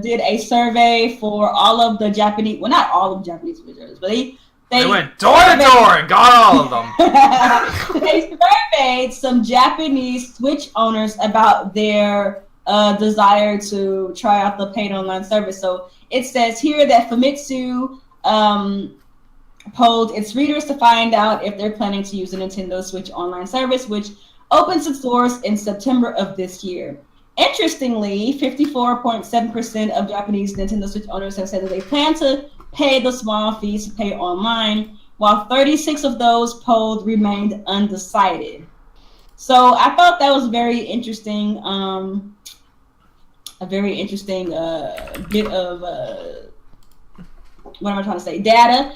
did a survey for all of the Japanese, well, not all of Japanese visitors, but they went door to door and got all of them. They surveyed some Japanese Switch owners about their desire to try out the paid online service. So it says here that Famitsu polled its readers to find out if they're planning to use the Nintendo Switch online service, which opens its doors in September of this year. Interestingly, 54.7% of Japanese Nintendo Switch owners have said that they plan to pay the small fees to pay online, while 36 of those polled remained undecided. So I thought that was very interesting. A very interesting bit of what am I trying to say? Data,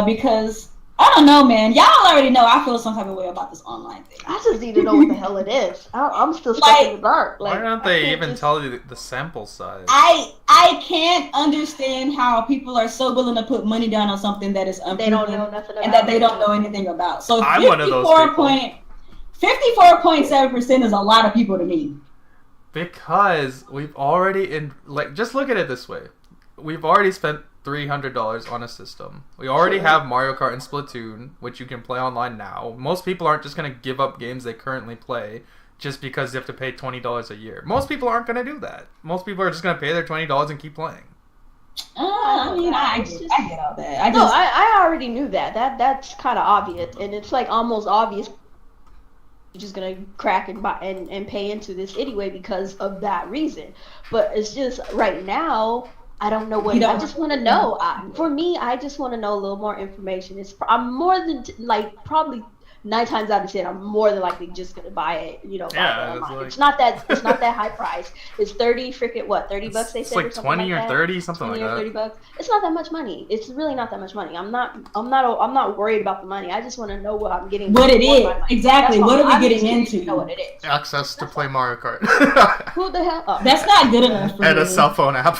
because I don't know, man. Y'all already know I feel some type of way about this online thing. I just need to know what the hell it is. I'm still stuck in the dark. Why don't they even tell you the sample size? I can't understand how people are so willing to put money down on something that is unproven. They don't know nothing about and that they don't know anything about. So I'm one of those people. 54.7% is a lot of people to me. Because we've already just look at it this way. We've already spent $300 on a system. We already have Mario Kart and Splatoon, which you can play online now. Most people aren't just going to give up games they currently play just because you have to pay $20 a year. Most people aren't going to do that. Most people are just going to pay their $20 and keep playing. I get all that. I already knew that. That's kind of obvious, and it's like almost obvious. You're just gonna crack and buy and pay into this anyway because of that reason. But it's just right now. I don't know what. I just want to know. For me, I just want to know a little more information. I'm more than probably 9 times out of 10, I'm more than likely just gonna buy it. Buy it online. It's not that high price. It's 30 $30 they said. It's like 20 or 30, something like that. $30. It's not that much money. It's really not that much money. I'm not worried about the money. I just want to know what I'm getting. What it is exactly? What are we getting into? To know what it is. Access to play Mario Kart. Who the hell? Oh. That's not good enough for me. And a cell phone app.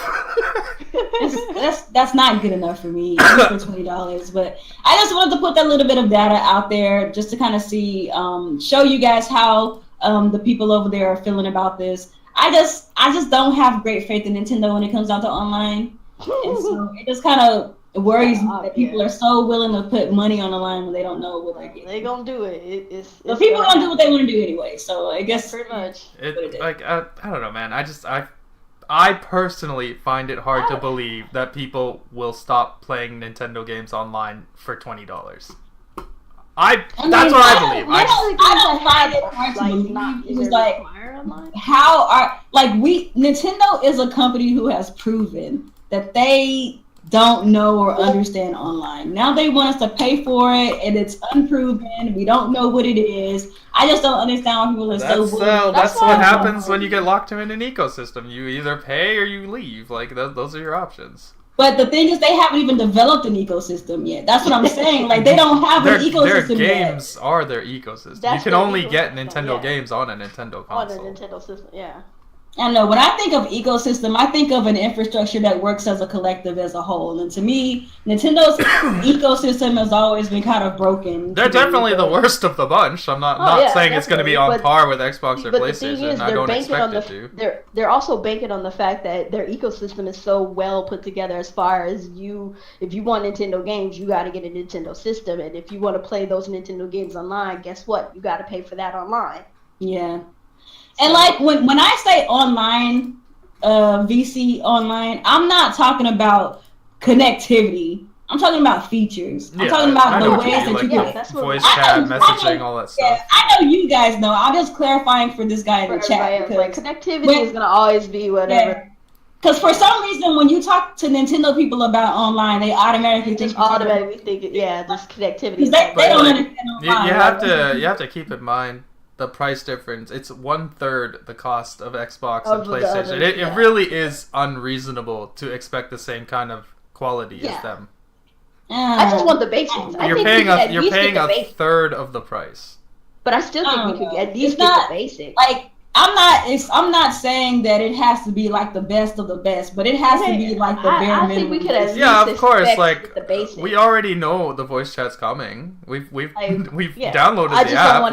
That's not good enough for me for $20. But I just wanted to put that little bit of data out there just to kind of see, show you guys how the people over there are feeling about this. I just don't have great faith in Nintendo when it comes down to online, and so it just kind of worries me that people are so willing to put money on the line when they don't know what they're getting. They gonna do it. But people gonna do what they want to do anyway. So I guess pretty much. I don't know, man. I personally find it hard to believe that people will stop playing Nintendo games online for $20. That's what I believe. I don't find it hard to believe. It's like, how are Nintendo is a company who has proven that they don't know or understand online. Now they want us to pay for it, and it's unproven. We don't know what it is. I just don't understand why people are so. That's what happens when you get locked in an ecosystem. You either pay or you leave. Like those are your options. But the thing is, they haven't even developed an ecosystem yet. That's what I'm saying. Like, they don't have an ecosystem yet. Their games are their ecosystem. You can only get Nintendo games on a Nintendo console. On a Nintendo system, yeah. I don't know. When I think of ecosystem, I think of an infrastructure that works as a collective as a whole. And to me, Nintendo's ecosystem has always been kind of broken. They're definitely the worst of the bunch. I'm not saying it's going to be on par with Xbox or PlayStation. I don't expect it to. They're also banking on the fact that their ecosystem is so well put together as far as if you want Nintendo games, you got to get a Nintendo system. And if you want to play those Nintendo games online, guess what? You got to pay for that online. Yeah. And like when I say online, VC online, I'm not talking about connectivity. I'm talking about features. I'm talking about the ways that you can voice chat, messaging, all that stuff. Yeah, I know you guys know. I'm just clarifying for this guy in the chat. Because connectivity is gonna always be whatever. Because for some reason, when you talk to Nintendo people about online, they automatically think this connectivity. Because they don't understand online. You have to keep in mind the price difference. It's 1/3 the cost of Xbox and PlayStation. It really is unreasonable to expect the same kind of quality as them. I just want the basics. You're paying a third of the price. But I still think we could at least get the basics. Like I'm not saying that it has to be like the best of the best, but it has to be like the bare minimum. I think we could at least of course. Like the basics. We already know the voice chat's coming. We've downloaded the app.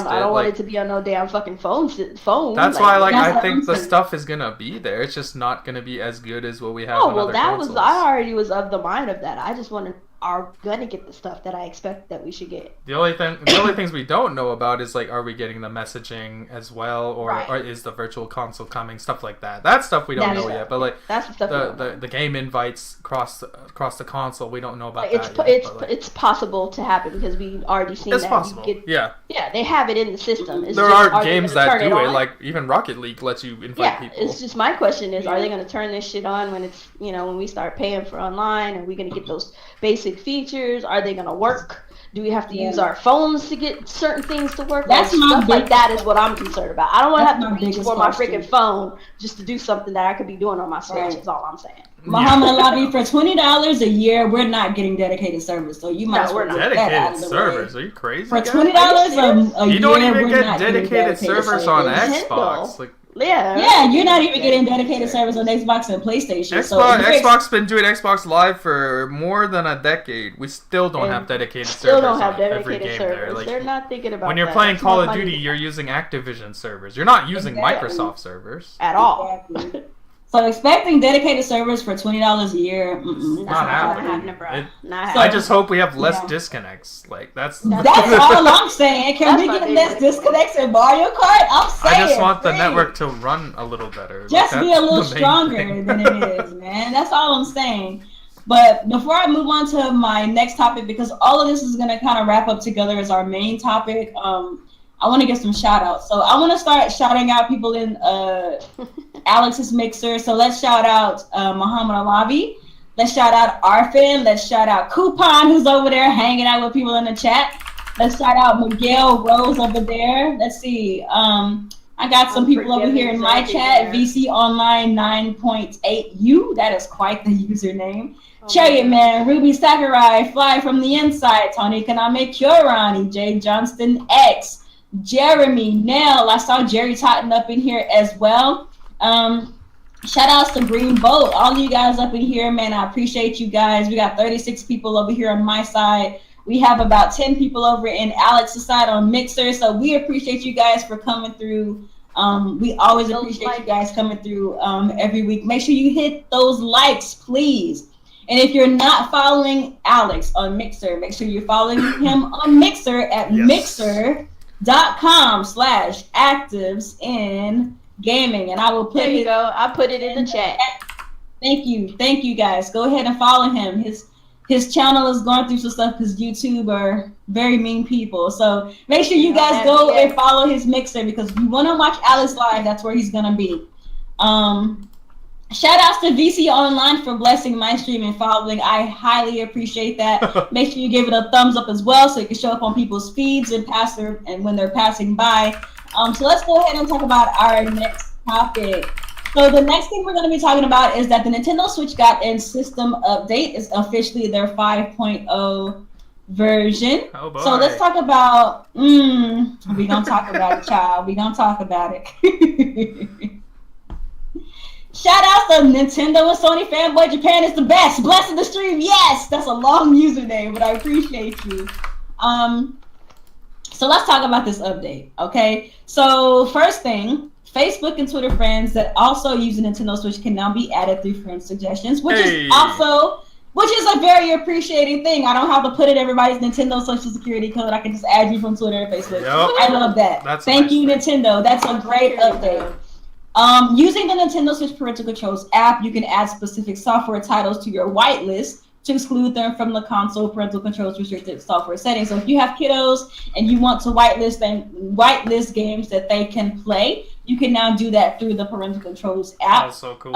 I don't want it to be on no damn fucking phone. That's why I think the stuff is gonna be there. It's just not gonna be as good as what we have on other consoles. I already was of the mind of that. I just want to. Are gonna get the stuff that I expect that we should get. The only things we don't know about is are we getting the messaging as well, or is the virtual console coming? Stuff like that. That stuff we don't know yet. But that's the stuff the game invites across the console, we don't know about that. It's possible to happen because we already seen it's that. Possible. Yeah, they have it in the system. There are games that do it, like even Rocket League lets you invite people. It's just my question is, are they gonna turn this shit on when it's when we start paying for online? Are we gonna get those basic features? Are they gonna work? Do we have to use our phones to get certain things to work? That's my stuff like that is what I'm concerned about. I don't want to have to reach for my freaking phone just to do something that I could be doing on my Switch. Is all I'm saying. Muhammad Alavi, for $20 a year, we're not getting dedicated servers, so you might as well get that out of the servers. way. Are you crazy? For $20 a year, you don't even we're get not dedicated servers on Xbox. Like, yeah, you're not even getting dedicated servers on Xbox and PlayStation. Xbox been doing Xbox Live for more than a decade. We still don't have dedicated servers. Don't have on dedicated every game servers. there. Like, they're not thinking about when you're playing Call of Duty, you're using Activision servers. You're not using Microsoft servers at all. Exactly. So expecting dedicated servers for $20 a year, not happening. So, I just hope we have less disconnects. Like that's all I'm saying. Can we get less disconnects in Mario Kart? I'm saying. I just want the network to run a little better. Just be a little stronger than it is, man. That's all I'm saying. But before I move on to my next topic, because all of this is going to kind of wrap up together as our main topic, I want to get some shout outs. So I want to start shouting out people in Alex's Mixer. So let's shout out Muhammad Alavi. Let's shout out Arfin. Let's shout out Kuuppon, who's over there hanging out with people in the chat. Let's shout out Miguel Rose over there. Let's see. I got some people over here in my chat. VC Online 9.8U. That is quite the username. Chariot Man, Ruby Sakurai, Fly from the Inside, Tony Kaname Kurani, Jay Johnston X, Jeremy, Nell. I saw Jerry Totten up in here as well. Shout outs to Green Boat, all of you guys up in here, man. I appreciate you guys. We got 36 people over here on my side. We have about 10 people over in Alex's side on Mixer. So we appreciate you guys for coming through. We always appreciate you guys coming through every week. Make sure you hit those likes, please. And if you're not following Alex on Mixer, make sure you're following him on Mixer at mixer.com/activesin gaming. And I will put there you go. I put it in the chat. Thank you guys. Go ahead and follow him. His channel is going through some stuff because YouTube are very mean people. So make sure you guys go and follow his Mixer, because if you want to watch Alex live, that's where he's gonna be. Shout outs to VC Online for blessing my stream and following. I highly appreciate that. Make sure you give it a thumbs up as well, so it can show up on people's feeds and when they're passing by. So let's go ahead and talk about our next topic. So the next thing we're going to be talking about is that the Nintendo Switch got a system update. It's officially their 5.0 version. Oh boy. So let's talk about. We're gonna talk about it, child. We're gonna talk about it. Shout out to Nintendo and Sony Fanboy Japan is the best. Blessing the stream. Yes, that's a long username, but I appreciate you. So let's talk about this update, okay? So first thing, Facebook and Twitter friends that also use a Nintendo Switch can now be added through friend suggestions, which is a very appreciating thing. I don't have to put in everybody's Nintendo social security code. I can just add you from Twitter and Facebook. Yep. I love that. Thank you, Nintendo. That's a great update. Using the Nintendo Switch Parental Controls app, you can add specific software titles to your whitelist to exclude them from the console parental controls restricted software settings. So if you have kiddos and you want to whitelist games that they can play, you can now do that through the parental controls app. That's so cool.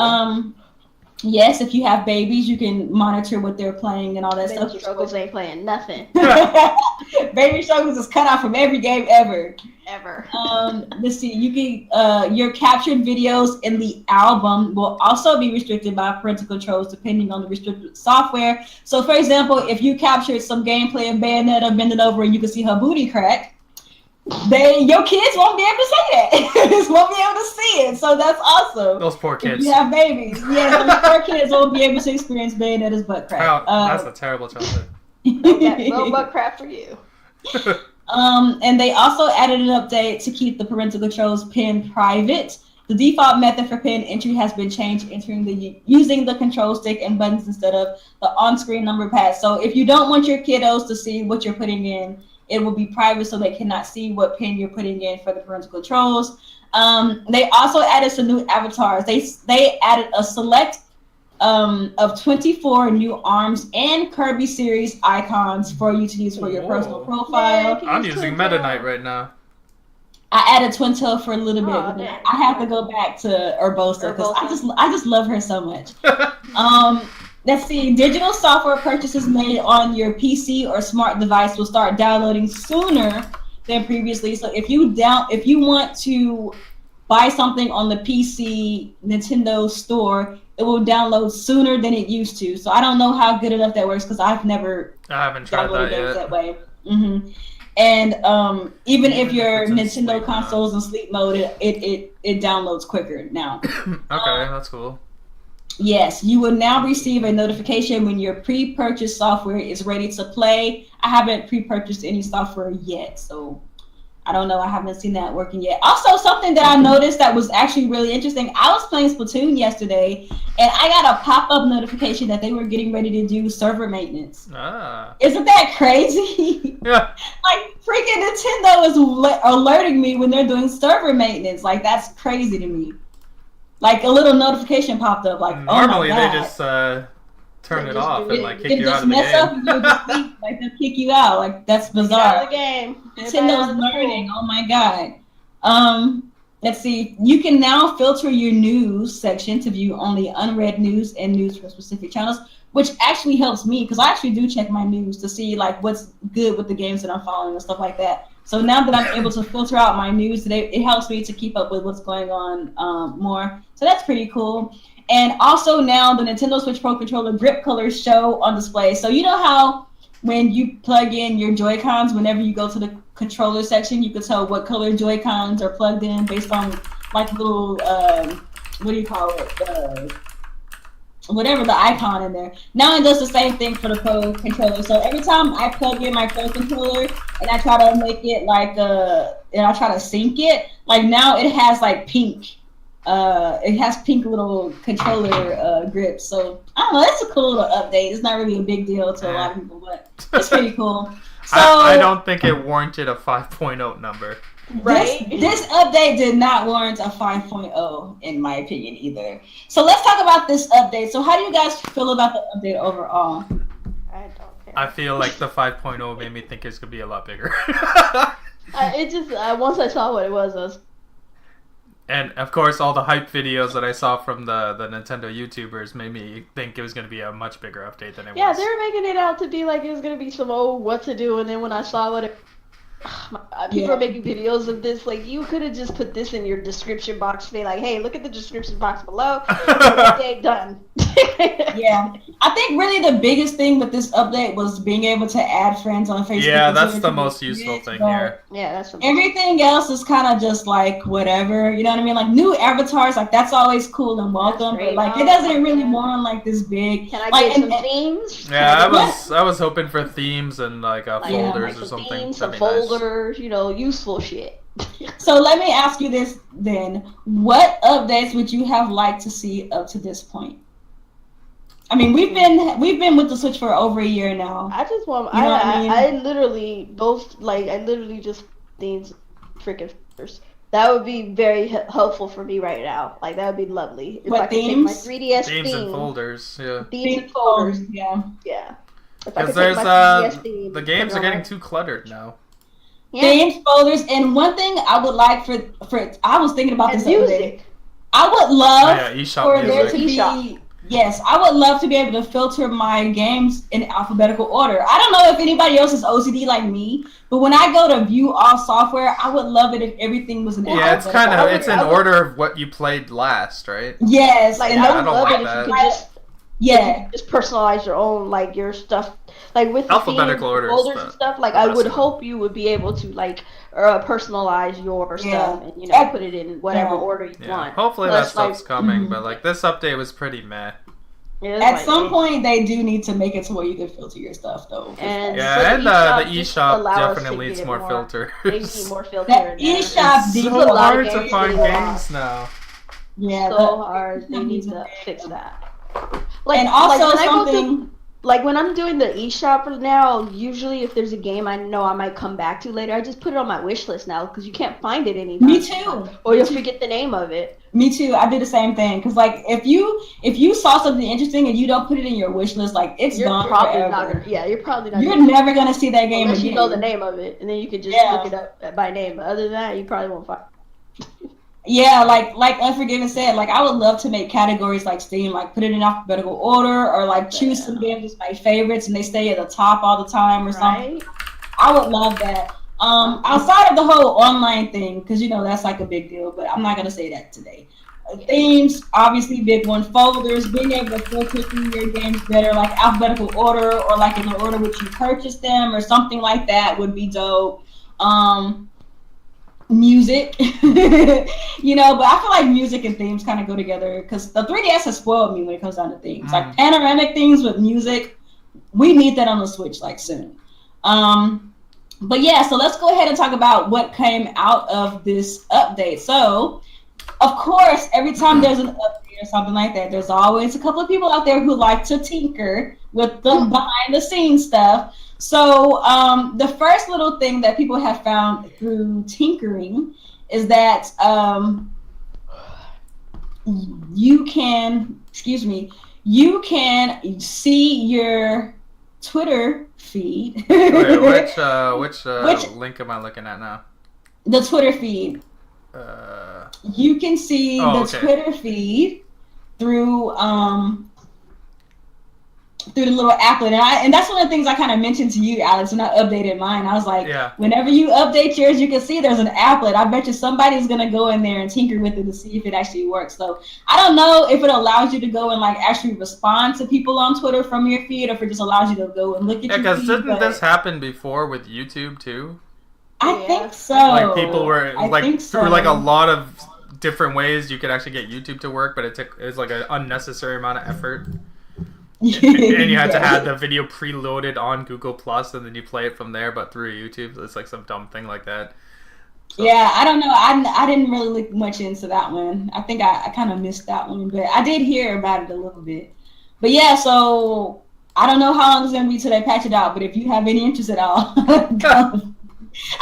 Yes, if you have babies, you can monitor what they're playing and all that stuff. Baby Struggles ain't playing nothing. Baby Struggles is cut off from every game ever. Let's see. You can your captured videos in the album will also be restricted by parental controls depending on the restricted software. So, for example, if you captured some gameplay of Bayonetta bending over and you can see her booty crack, your kids won't be able to see that. Won't be able to see it. So that's awesome. Those poor kids. If you have babies. Yeah, those poor kids won't be able to experience Bayonetta's butt crack. That's a terrible childhood. No butt crack for you. And they also added an update to keep the parental controls pin private. The default method for pin entry has been changed, using the control stick and buttons instead of the on-screen number pad. So if you don't want your kiddos to see what you're putting in, it will be private so they cannot see what pin you're putting in for the parental controls. They also added some new avatars. They added a select of 24 new ARMS and Kirby series icons for you to use for your personal profile. Yeah, I'm using Meta Knight right now. I added Twin Tail for a little bit. But I have to go back to Urbosa because I just love her so much. Let's see. Digital software purchases made on your PC or smart device will start downloading sooner than previously. So if you want to buy something on the PC Nintendo store, it will download sooner than it used to. So I don't know how good enough that works because I haven't tried that yet. That way. And even if your Nintendo console's in sleep mode, it downloads quicker now. Okay, that's cool. Yes, you will now receive a notification when your pre-purchased software is ready to play. I haven't pre-purchased any software yet, so I don't know. I haven't seen that working yet. Also, something that I noticed that was actually really interesting. I was playing Splatoon yesterday, and I got a pop-up notification that they were getting ready to do server maintenance. Isn't that crazy? Yeah. Like, freaking Nintendo is alerting me when they're doing server maintenance. Like, that's crazy to me. Like, a little notification popped up. Like, normally oh my God. they just turn it off and like kick you out just of the mess game. up and you just leave, like they'll kick you out. Like, that's bizarre. Out of the game. Nintendo's learning. Oh my God. Let's see. You can now filter your news section to view only unread news and news from specific channels, which actually helps me because I actually do check my news to see like what's good with the games that I'm following and stuff like that. So now that I'm able to filter out my news today, it helps me to keep up with what's going on more. So that's pretty cool. And also now the Nintendo Switch Pro controller grip colors show on display. So you know how when you plug in your Joy-Cons, whenever you go to the controller section, you can tell what color Joy-Cons are plugged in based on like little, what do you call it? Whatever the icon in there. Now it does the same thing for the Pro controller. So every time I plug in my Pro controller and I try to make it like, and I try to sync it, like now it has like pink. It has pink little controller grips. So I don't know. It's a cool little update. It's not really a big deal to a lot of people, but it's pretty cool. So I don't think it warranted a 5.0 number. Right. This update did not warrant a 5.0 in my opinion either. So let's talk about this update. So how do you guys feel about the update overall? I don't care. I feel like the 5.0 made me think it's gonna be a lot bigger. It just once I saw what it was. And of course, all the hype videos that I saw from the Nintendo YouTubers made me think it was going to be a much bigger update than it was. Yeah, they were making it out to be like it was going to be some what to do, and then when I saw what it... People are making videos of this. Like, you could have just put this in your description box, be like, "Hey, look at the description box below." Update done. Yeah, I think really the biggest thing with this update was being able to add friends on Facebook. Yeah, that's the most useful thing here. Yeah, that's everything else is kind of just like whatever. You know what I mean? Like new avatars, like that's always cool and welcome, but like it doesn't really warrant like this big. Can I get some themes? Yeah, I was hoping for themes and like folders or something. Themes, some folders, you know, useful shit. So let me ask you this then: what updates would you have liked to see up to this point? I mean, we've been with the Switch for over a year now. I just want. You know what I mean? I literally just themes, freaking folders. That would be very helpful for me right now. Like that would be lovely. If I could take my 3DS themes and folders, yeah. Themes and folders, yeah. Because there's the games are getting too cluttered now. Yeah. Themes, folders, and one thing I would like for I was thinking about this music. I would love eShop for there to be. Yes, I would love to be able to filter my games in alphabetical order. I don't know if anybody else is OCD like me, but when I go to view all software, I would love it if everything was in alphabetical order. Yeah, it's in order of what you played last, right? Yes, like and I would love like it that. if you could just just personalize your own like your stuff, like with the alphabetical order folders and stuff. Like I would hope you would be able to like personalize your stuff and you know put it in whatever order you want. Hopefully that stuff's coming, but like this update was pretty meh. At some point, they do need to make it to where you can filter your stuff, though. And the eShop definitely needs more filters. They need more filters. That eShop is so hard to find games now. Yeah, so hard. They need to fix that. Like, and also like something. Like when I'm doing the eShop now, usually if there's a game I know I might come back to later, I just put it on my wish list now because you can't find it anytime. Me too. Or you'll forget the name of it. Me too. I do the same thing because like if you saw something interesting and you don't put it in your wish list, like you're probably not gonna. Yeah, you're probably not. You're never gonna see that game unless again. you know the name of it, and then you can just look it up by name. But other than that, you probably won't find. Yeah, like Unforgiven said, like I would love to make categories like Steam, like put it in alphabetical order, or like choose some games as my favorites and they stay at the top all the time or something. I would love that. Outside of the whole online thing, because that's like a big deal, but I'm not gonna say that today. Themes, obviously big one. Folders, being able to filter through your games better, like alphabetical order or like in the order which you purchased them or something like that would be dope. Music, but I feel like music and themes kind of go together because the 3DS has spoiled me when it comes down to things. Like panoramic things with music, we need that on the Switch like soon. But yeah, so let's go ahead and talk about what came out of this update. So, of course, every time there's an update or something like that, there's always a couple of people out there who like to tinker with the behind the scenes stuff. So the first little thing that people have found through tinkering is that you can see your Twitter feed. Wait, which link am I looking at now? The Twitter feed. You can see Twitter feed through the little applet, and that's one of the things I kind of mentioned to you, Alex, when I updated mine. I was like, whenever you update yours, you can see there's an applet. I bet you somebody's gonna go in there and tinker with it to see if it actually works. So I don't know if it allows you to go and like actually respond to people on Twitter from your feed, or if it just allows you to go and look at your feed. Because didn't this happen before with YouTube too? I think so. Like people were through like a lot of different ways you could actually get YouTube to work, but it was like an unnecessary amount of effort. And you had to have the video preloaded on Google Plus, and then you play it from there, but through YouTube. It's like some dumb thing like that. So. Yeah, I don't know. I didn't really look much into that one. I think I kind of missed that one, but I did hear about it a little bit. But yeah, so I don't know how long it's going to be till they patch it out, but if you have any interest at all, I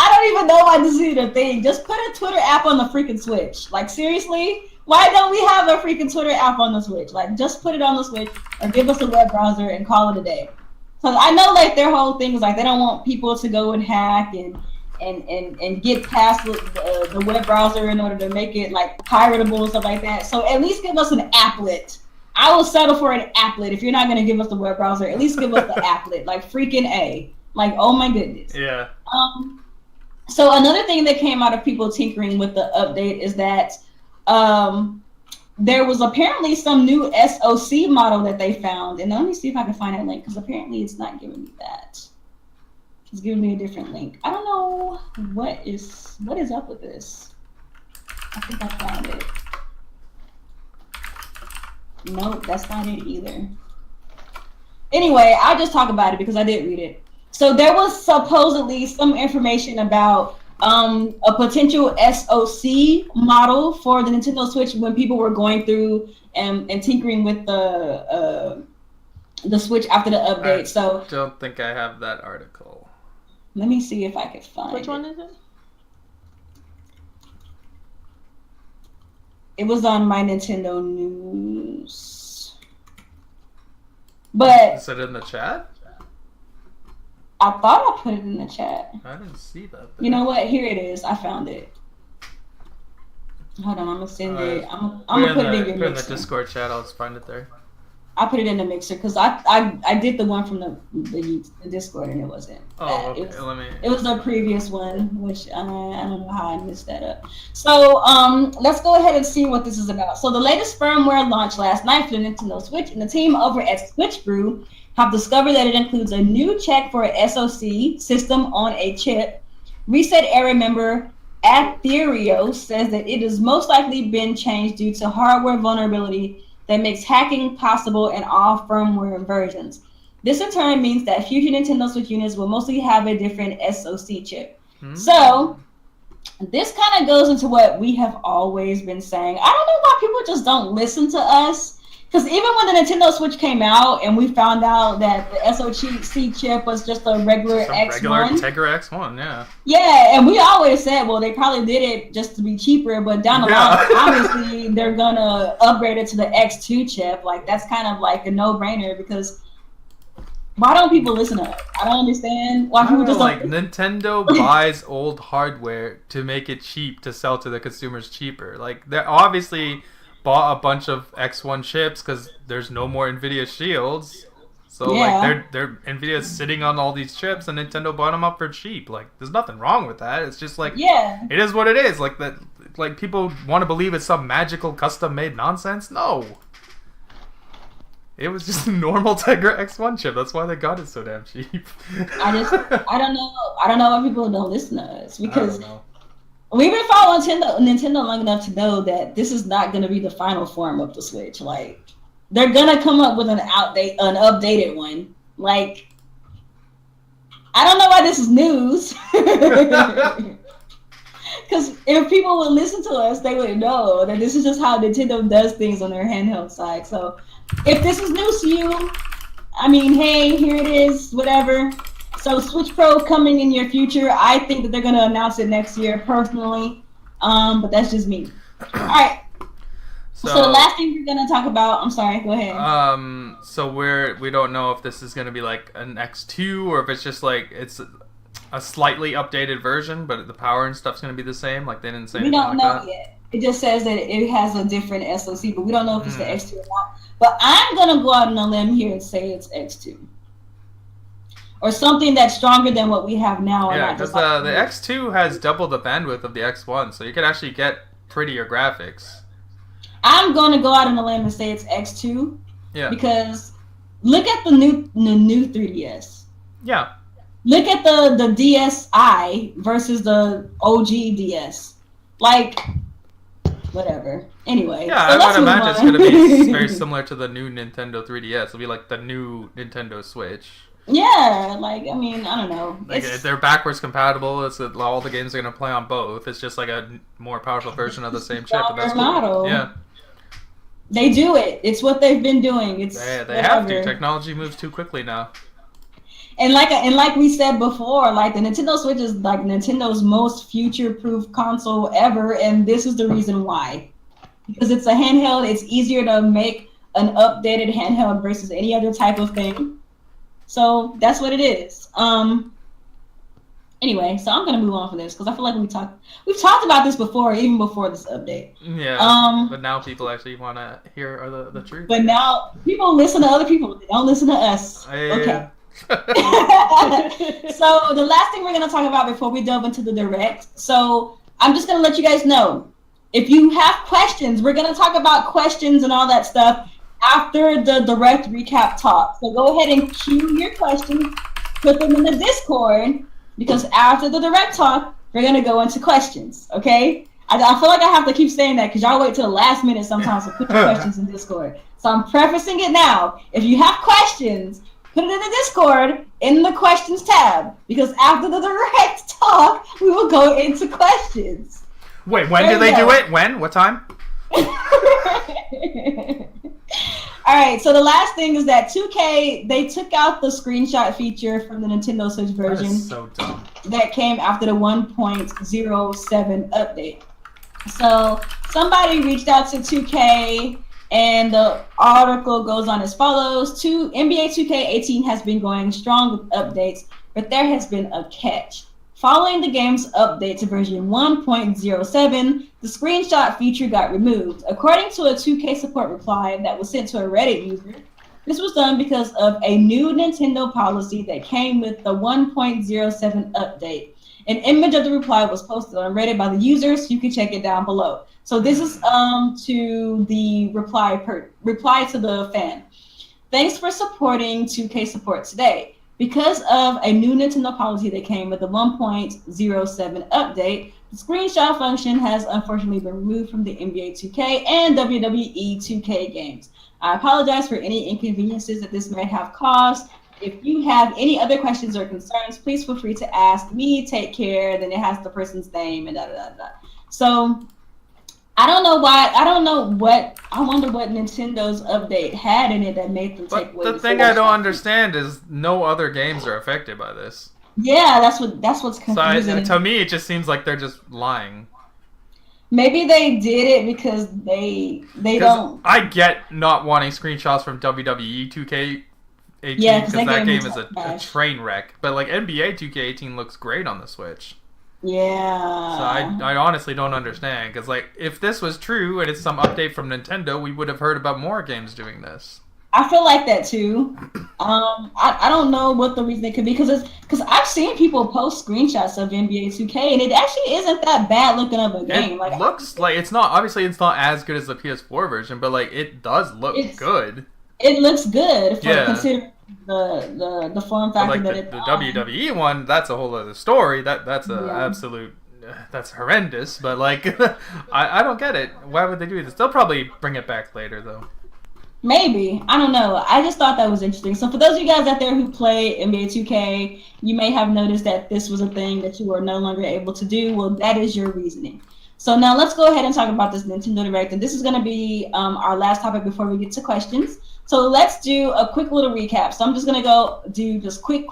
don't even know why this is a thing. Just put a Twitter app on the freaking Switch. Like, seriously? Why don't we have a freaking Twitter app on the Switch? Like, just put it on the Switch or give us a web browser and call it a day. So I know, like, their whole thing is, like, they don't want people to go and hack and get past the web browser in order to make it, like, piratable and stuff like that. So at least give us an applet. I will settle for an applet. If you're not going to give us the web browser, at least give us the applet. Like, freaking A. Like, oh my goodness. Yeah. So another thing that came out of people tinkering with the update is that there was apparently some new SoC model that they found. And let me see if I can find that link, because apparently it's not giving me that. It's giving me a different link. I don't know what is up with this. I think I found it. Nope, that's not it either. Anyway, I'll just talk about it because I did read it. So there was supposedly some information about a potential SoC model for the Nintendo Switch when people were going through and tinkering with the Switch after the update. I don't think I have that article. Let me see if I can find it. Which one is it? It was on my Nintendo News. But is it in the chat? I thought I put it in the chat. I didn't see that. You know what? Here it is. I found it. Hold on, I'm gonna send it. I'm gonna put it in your mixer. In the Discord chat, I'll just find it there. I put it in the mixer because I did the one from the Discord and it wasn't. Oh, okay. It was the previous one, which I don't know how I messed that up. So let's go ahead and see what this is about. So the latest firmware launched last night for the Nintendo Switch, and the team over at Switch Brew have discovered that it includes a new check for a SoC system on a chip. Reset Era member Activesin says that it has most likely been changed due to hardware vulnerability that makes hacking possible in all firmware versions. This in turn means that future Nintendo Switch units will mostly have a different SoC chip. So this kind of goes into what we have always been saying. I don't know why people just don't listen to us. Because even when the Nintendo Switch came out and we found out that the SoC chip was just a regular X1. Regular Tegra X1, yeah. Yeah, and we always said, well, they probably did it just to be cheaper, but down the line, obviously, they're going to upgrade it to the X2 chip. Like, that's kind of like a no-brainer because Why don't people listen to us? I don't understand why people just don't. Nintendo buys old hardware to make it cheap to sell to the consumers cheaper. Like, they obviously bought a bunch of X1 chips because there's no more NVIDIA Shields. So, like, they're NVIDIA's sitting on all these chips, and Nintendo bought them up for cheap. Like, there's nothing wrong with that. It's just like, it is what it is. Like, that, like, people want to believe it's some magical custom-made nonsense. No. It was just a normal Tegra X1 chip. That's why they got it so damn cheap. I don't know. I don't know why people don't listen to us, because we've been following Nintendo long enough to know that this is not going to be the final form of the Switch. Like, they're going to come up with an updated one. Like, I don't know why this is news. Because if people would listen to us, they would know that this is just how Nintendo does things on their handheld side. So if this is news to you, I mean, hey, here it is, whatever. So Switch Pro coming in your future. I think that they're going to announce it next year, personally. But that's just me. All right. So the last thing we're going to talk about, I'm sorry, go ahead. So we don't know if this is going to be like an X2 or if it's just like it's a slightly updated version, but the power and stuff's going to be the same. Like, they didn't say anything like that. We don't know yet. It just says that it has a different SoC, but we don't know if it's the X2 or not. But I'm going to go out on a limb here and say it's X2. Or something that's stronger than what we have now. Yeah, because the X2 has double the bandwidth of the X1, so you could actually get prettier graphics. I'm going to go out on a limb and say it's X2. Yeah. Because look at the new 3DS. Yeah. Look at the DSi versus the OG DS. Like, whatever. Anyway. Yeah, I would imagine it's going to be very similar to the new Nintendo 3DS. It'll be like the new Nintendo Switch. Yeah, like, I mean, I don't know. Like, they're backwards compatible. It's all the games are going to play on both. It's just like a more powerful version of the same chip. But that's model. Yeah. They do it. It's what they've been doing. It's they have to. Technology moves too quickly now. And like we said before, like, the Nintendo Switch is like Nintendo's most future-proof console ever, and this is the reason why. Because it's a handheld, it's easier to make an updated handheld versus any other type of thing. So that's what it is. Anyway, so I'm gonna move on from this because I feel like we've talked about this before, even before this update. Yeah. But now people actually want to hear the truth. But now people listen to other people; they don't listen to us. Okay. So the last thing we're gonna talk about before we delve into the direct. So I'm just gonna let you guys know, if you have questions, we're gonna talk about questions and all that stuff after the direct recap talk. So go ahead and cue your questions, put them in the Discord, because after the direct talk, we're going to go into questions, okay? I feel like I have to keep saying that because y'all wait till the last minute sometimes to put your questions in Discord. So I'm prefacing it now. If you have questions, put it in the Discord in the questions tab, because after the direct talk, we will go into questions. Wait, when do they do it? When? What time? All right, so the last thing is that 2K, they took out the screenshot feature from the Nintendo Switch version. That is so dumb. That came after the 1.07 update. So somebody reached out to 2K, and the article goes on as follows. NBA 2K18 has been going strong with updates, but there has been a catch. Following the game's update to version 1.07, the screenshot feature got removed. According to a 2K support reply that was sent to a Reddit user, this was done because of a new Nintendo policy that came with the 1.07 update. An image of the reply was posted on Reddit by the users. You can check it down below. So this is to the reply to the fan. Thanks for supporting 2K support today. Because of a new Nintendo policy that came with the 1.07 update, the screenshot function has unfortunately been removed from the NBA 2K and WWE 2K games. I apologize for any inconveniences that this may have caused. If you have any other questions or concerns, please feel free to ask me. Take care. Then it has the person's name and da-da-da-da. So I don't know why. I wonder what Nintendo's update had in it that made them take away. The thing I don't understand is no other games are affected by this. Yeah, that's what's confusing. So to me, it just seems like they're just lying. Maybe they did it because they don't. I get not wanting screenshots from WWE 2K 18 Yeah, because that game is a train wreck. But like NBA 2K18 looks great on the Switch. Yeah. So I honestly don't understand because like if this was true and it's some update from Nintendo, we would have heard about more games doing this. I feel like that too. I don't know what the reason it could be because I've seen people post screenshots of NBA 2K and it actually isn't that bad looking of a game. It looks like it's not as good as the PS4 version, but like it does look good. It looks good for considering the form factor like that it's the WWE one. That's a whole other story. That's a absolute. That's horrendous. But like, I don't get it. Why would they do this? They'll probably bring it back later though. Maybe. I don't know. I just thought that was interesting. So for those of you guys out there who play NBA 2K, you may have noticed that this was a thing that you were no longer able to do. Well, that is your reasoning. So now let's go ahead and talk about this Nintendo Direct. And this is going to be our last topic before we get to questions. So let's do a quick little recap. So I'm just going to go do just quick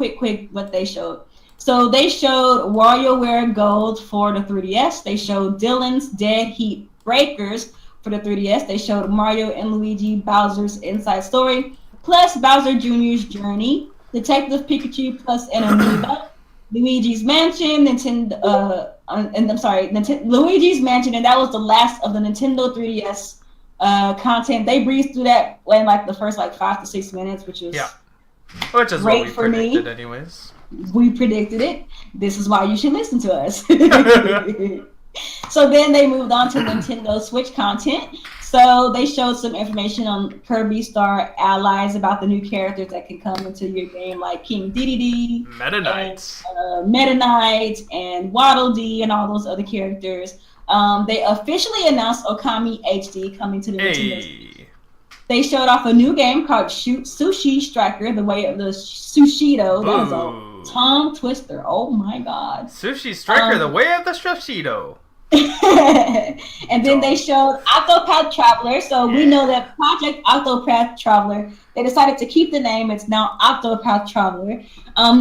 what they showed. So they showed WarioWare Gold for the 3DS. They showed Dylan's Dead Heat Breakers for the 3DS. They showed Mario and Luigi Bowser's Inside Story, plus Bowser Jr.'s Journey, Detective Pikachu plus an Amiibo, Luigi's Mansion, Luigi's Mansion, and that was the last of the Nintendo 3DS content. They breezed through that in like the first 5 to 6 minutes, which is great what we for predicted me. Anyways, we predicted it. This is why you should listen to us. So then they moved on to Nintendo Switch content. So they showed some information on Kirby Star Allies about the new characters that can come into your game, like King Dedede, Meta Knight, and Waddle Dee, and all those other characters. They officially announced Okami HD coming to the Nintendo Switch. They showed off a new game called Sushi Striker, the way of the Sushido. That is a tongue twister. Oh my god. Sushi Striker, the way of the Sushido. And then they showed Octopath Traveler. So we know that Project Octopath Traveler, they decided to keep the name. It's now Octopath Traveler.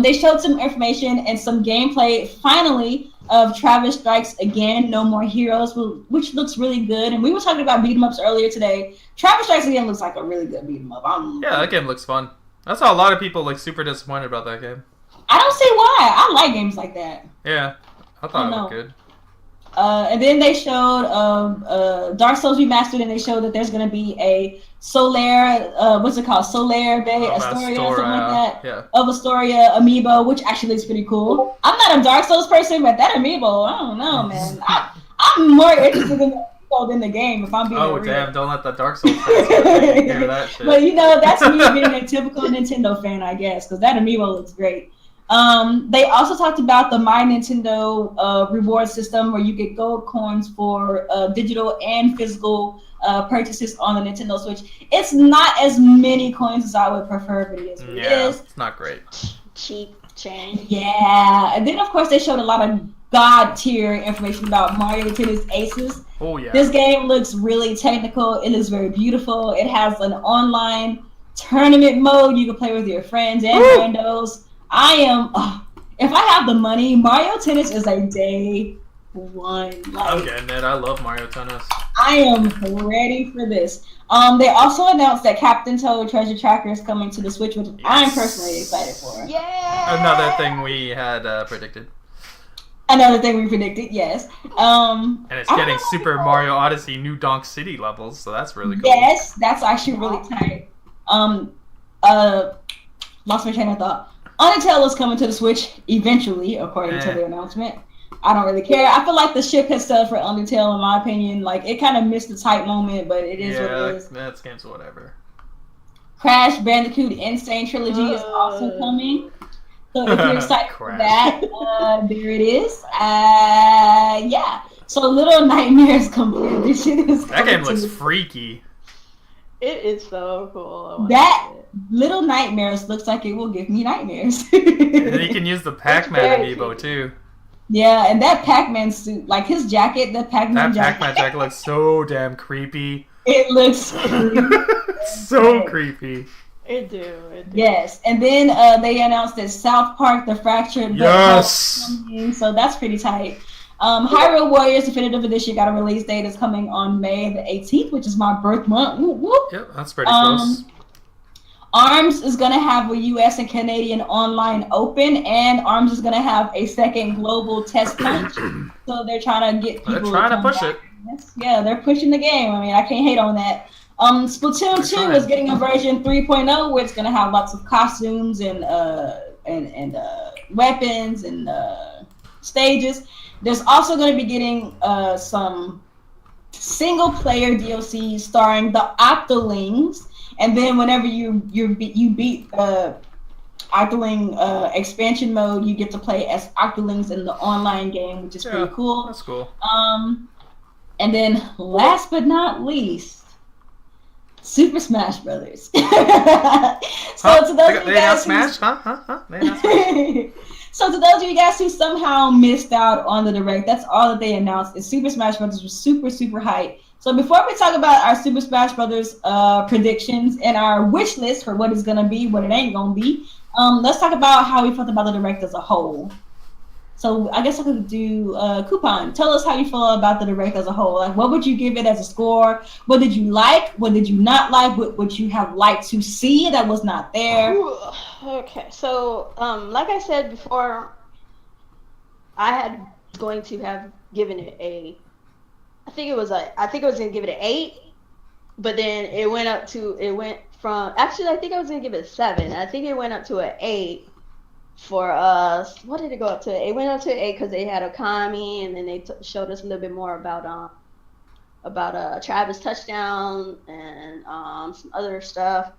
They showed some information and some gameplay, finally, of Travis Strikes Again, No More Heroes, which looks really good. And we were talking about beat-em-ups earlier today. Travis Strikes Again looks like a really good beat-em-up. That game looks fun. I saw a lot of people super disappointed about that game. I don't see why. I like games like that. Yeah, I thought it looked good. And then they showed Dark Souls Remastered, and they showed that there's going to be a Solaire, Solaire Bay Astoria or something like that, of Astoria amiibo, which actually looks pretty cool. I'm not a Dark Souls person, but that amiibo, I don't know, man. I'm more interested in the amiibo than the game, if I'm being real. Damn, don't let the Dark Souls fans hear that shit. But that's me being a typical Nintendo fan, I guess, because that amiibo looks great. They also talked about the My Nintendo reward system where you get gold coins for digital and physical purchases on the Nintendo Switch. It's not as many coins as I would prefer, but it is what it is. It's not great. Cheap change. Yeah. And then, of course, they showed a lot of God tier information about Mario Tennis Aces. Oh, yeah. This game looks really technical. It looks very beautiful. It has an online tournament mode. You can play with your friends and randos. If I have the money, Mario Tennis is a day one. I'm getting it. I love Mario Tennis. I am ready for this. They also announced that Captain Toad Treasure Tracker is coming to the Switch, which I'm personally excited for. Yeah. Another thing we had predicted. Another thing we predicted, yes. And it's getting Super Mario Odyssey New Donk City levels, so that's really cool. Yes, that's actually really tight. Lost my train of thought. Undertale is coming to the Switch eventually, according to the announcement. I don't really care. I feel like the ship has sailed for Undertale, in my opinion. Like, it kind of missed the hype moment, but it is what it is. Yeah, that's game's whatever. Crash Bandicoot Insane Trilogy is also coming. So if you're excited for that, there it is. Yeah. So Little Nightmares Complete Edition is coming. That game looks freaky. It is so cool. That Little Nightmares looks like it will give me nightmares. And then you can use the Pac-Man amiibo too. Yeah, and that Pac-Man suit, like his jacket, that Pac-Man jacket looks so damn creepy. It looks so creepy. It do. Yes, and then they announced that South Park: The Fractured coming, so that's pretty tight. Hyrule Warriors Definitive Edition got a release date. It's coming on May the 18th, which is my birth month. Whoop, whoop. Yep, that's pretty close. ARMS is going to have a U.S. and Canadian online open, and ARMS is going to have a second global test launch. So they're trying to get people. They're trying to push it. Yeah, they're pushing the game. I mean, I can't hate on that. Splatoon 2 is getting a version 3.0 where it's going to have lots of costumes and weapons and stages. There's also going to be getting some single-player DLC starring the Octolings. And then whenever you beat the Octoling expansion mode, you get to play as Octolings in the online game, which is pretty cool. That's cool. And then last but not least, Super Smash Brothers. So to those of you guys So to those of you guys who somehow missed out on the Direct, that's all that they announced. Is Super Smash Brothers was super, super hype. So before we talk about our Super Smash Brothers predictions and our wish list for what it's going to be, what it ain't going to be, let's talk about how we felt about the Direct as a whole. So I guess I could do Kuuppon. Tell us how you feel about the Direct as a whole. Like, what would you give it as a score? What did you like? What did you not like? What would you have liked to see that was not there? Ooh, okay, so like I said before, I had going to have given it a. I think it was going to give it an 8, but then it went from. Actually, I think I was going to give it a 7. I think it went up to an 8. For us, what did it go up to? It went up to 8 because they had Okami, and then they showed us a little bit more about Travis touchdown and some other stuff.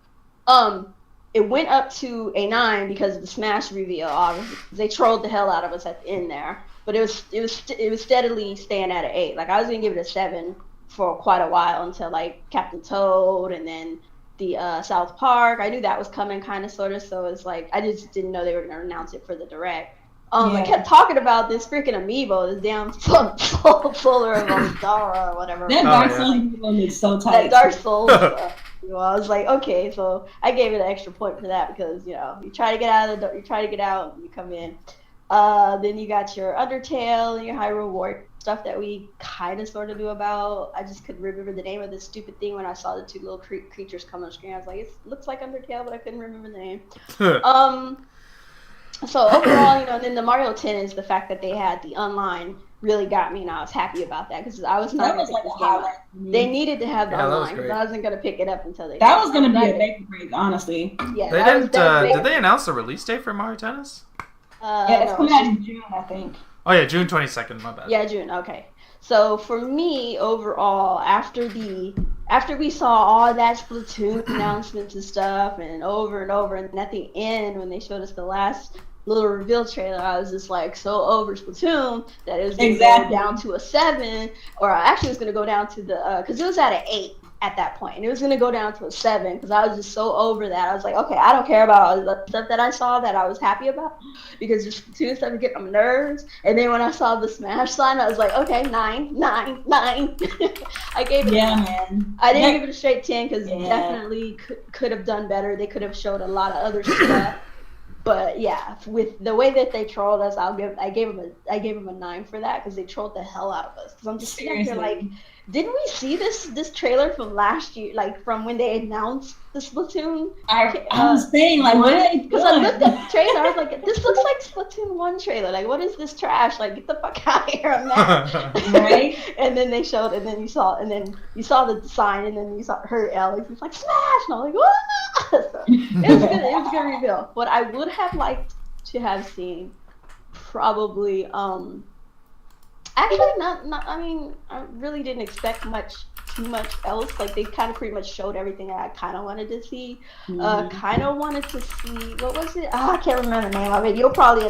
It went up to a 9 because of the Smash reveal. Obviously, they trolled the hell out of us at the end there, but it was steadily staying at an 8. Like I was gonna give it a 7 for quite a while until like Captain Toad and then the South Park. I knew that was coming kind of sort of, so it's like I just didn't know they were gonna announce it for the Direct. I kept talking about this freaking amiibo, this damn fuller of Dara or whatever. That Dark Souls amiibo is so tight. That Dark Souls stuff. I was like, okay, so I gave it an extra point for that because you try to get out of you try to get out, and you come in. Then you got your Undertale and your Hyrule Warriors stuff that we kind of sort of knew about. I just couldn't remember the name of this stupid thing when I saw the two little creatures come on the screen. I was like, it looks like Undertale, but I couldn't remember the name. So overall, and then the Mario Tennis, the fact that they had the online really got me, and I was happy about that because I was not going to pick this game up. They needed to have the online because I wasn't going to pick it up until they. That was going to be a make or break, honestly. Yeah, they didn't. Did they announce the release date for Mario Tennis? Yeah, it's coming out in June, I think. Oh yeah, June 22nd. My bad. Yeah, June. Okay. So for me, overall, after we saw all that Splatoon announcements and stuff, and over, and at the end when they showed us the last little reveal trailer, I was just like so over Splatoon that it was going to go down to a 7, or actually it was going to go down to the because it was at an 8 at that point, and it was going to go down to a 7 because I was just so over that. I was like, okay, I don't care about all the stuff that I saw that I was happy about because the Splatoon stuff would get on my nerves. And then when I saw the Smash sign, I was like, okay, 9. I gave it. Yeah, man. I didn't give it a straight 10 because definitely could have done better. They could have showed a lot of other stuff. But yeah, with the way that they trolled us, I gave them a 9 for that because they trolled the hell out of us. Because I'm just sitting here like, didn't we see this trailer from last year, like from when they announced the Splatoon? I was saying like, what are they doing? Because I looked at the trailer, I was like, this looks like Splatoon 1 trailer. Like, what is this trash? Like, get the fuck out of here on that. Right? And then they showed, and then you saw the sign, and then you heard Alex. It's like Smash, and I was like, what? So, it was good. It was a good reveal. What I would have liked to have seen, probably, actually not. I mean, I really didn't expect too much else. Like they kind of pretty much showed everything that I kind of wanted to see. Kind of wanted to see, what was it? I can't remember the name of it. You'll probably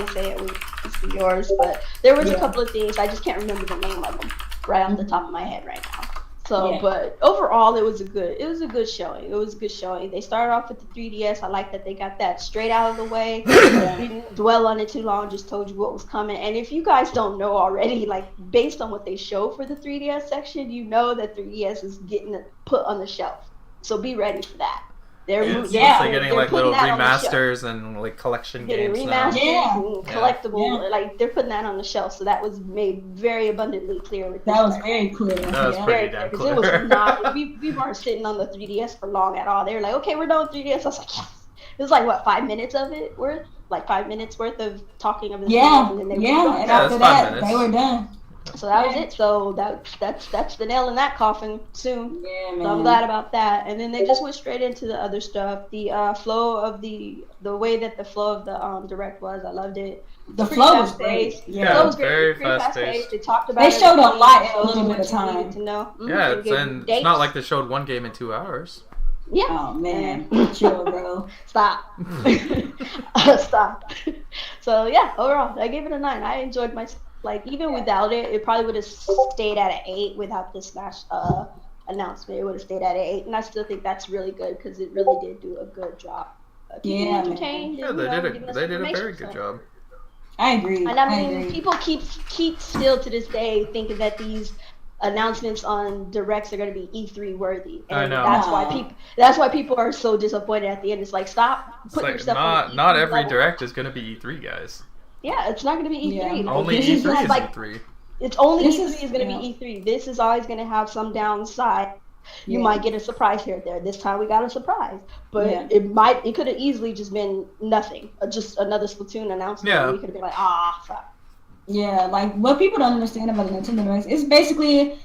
say it when it's yours. But there was a couple of things I just can't remember the name of them right off the top of my head right now. So, but overall, it was a good showing. It was a good showing. They started off with the 3DS. I like that they got that straight out of the way. We didn't dwell on it too long. Just told you what was coming. And if you guys don't know already, like based on what they show for the 3DS section, you know that 3DS is getting put on the shelf. So be ready for that. It's getting like little remasters and like collection games now. And collectible, like they're putting that on the shelf. So that was made very abundantly clear. That was very clear. That was pretty damn clear. It was not. We weren't sitting on the 3DS for long at all. They were like, okay, we're done with 3DS. I was like, yes. It was like what, 5 minutes of it worth? Like 5 minutes worth of talking of the yeah, and then they and after that they were done. So that was it. So that's the nail in that coffin soon. Yeah, man. So I'm glad about that. And then they just went straight into the other stuff. The flow of the way that the flow of the direct was, I loved it. The flow was great. Yeah, the flow was very fast paced. They talked about. They showed a lot in a little bit of time. To know. Yeah, it's not like they showed one game in 2 hours. Yeah. Oh man, chill, bro. Stop. Stop. So yeah, overall, I gave it a 9. I enjoyed my. Like, even without it, it probably would have stayed at an 8 without the Smash announcement. It would have stayed at an 8, and I still think that's really good because it really did do a good job. Yeah, entertained. Yeah, they did a very good job. I agree. And I mean, people keep still to this day thinking that these announcements on directs are going to be E3 worthy, and I know. That's why people are so disappointed at the end. It's like, stop putting yourself on not every direct is going to be E3, guys. Yeah, it's not going to be E3. Yeah. Only E3 is E3. It's only E3 is going to be E3. This is always going to have some downside. You might get a surprise here or there. This time we got a surprise, but it could have easily just been nothing, just another Splatoon announcement. Yeah, we could have been like, fuck. Yeah, like what people don't understand about the Nintendo Direct, it's basically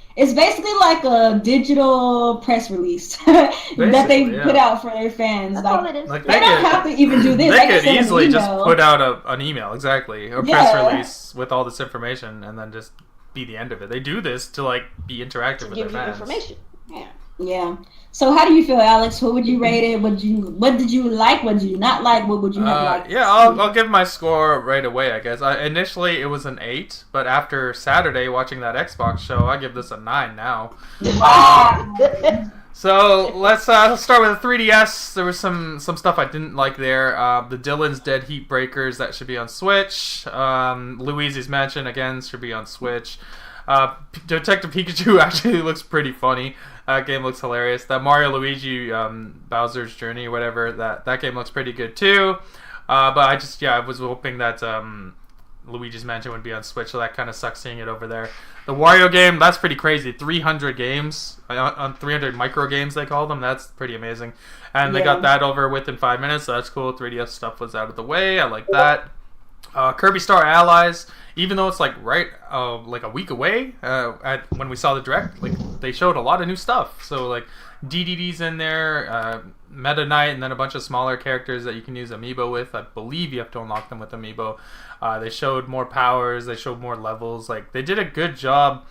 like a digital press release that they put out for their fans. That's all it is. Like they don't have to even do this. They could easily just put out an email, exactly, a press release with all this information, and then just be the end of it. They do this to like be interactive with their fans. Information. Yeah. Yeah. So how do you feel, Alex? What would you rate it? What did you like? What did you not like? What would you have liked? Yeah, I'll give my score right away, I guess. Initially, it was an 8, but after Saturday watching that Xbox show, I give this a 9 now. So let's start with the 3DS. There was some stuff I didn't like there. The Dylan's Dead Heat Breakers, that should be on Switch. Luigi's Mansion, again, should be on Switch. Detective Pikachu actually looks pretty funny. That game looks hilarious. That Mario Luigi Bowser's Journey or whatever, that game looks pretty good too. But I was hoping that Luigi's Mansion would be on Switch, so that kind of sucks seeing it over there. The Wario game, that's pretty crazy. 300 games, on 300 micro games they call them. That's pretty amazing. And they got that over within 5 minutes, so that's cool. 3DS stuff was out of the way. I like that. Kirby Star Allies, even though it's like like a week away when we saw the direct, like they showed a lot of new stuff. So like DDD's in there, Meta Knight, and then a bunch of smaller characters that you can use Amiibo with. I believe you have to unlock them with Amiibo. They showed more powers, they showed more levels. Like they did a good job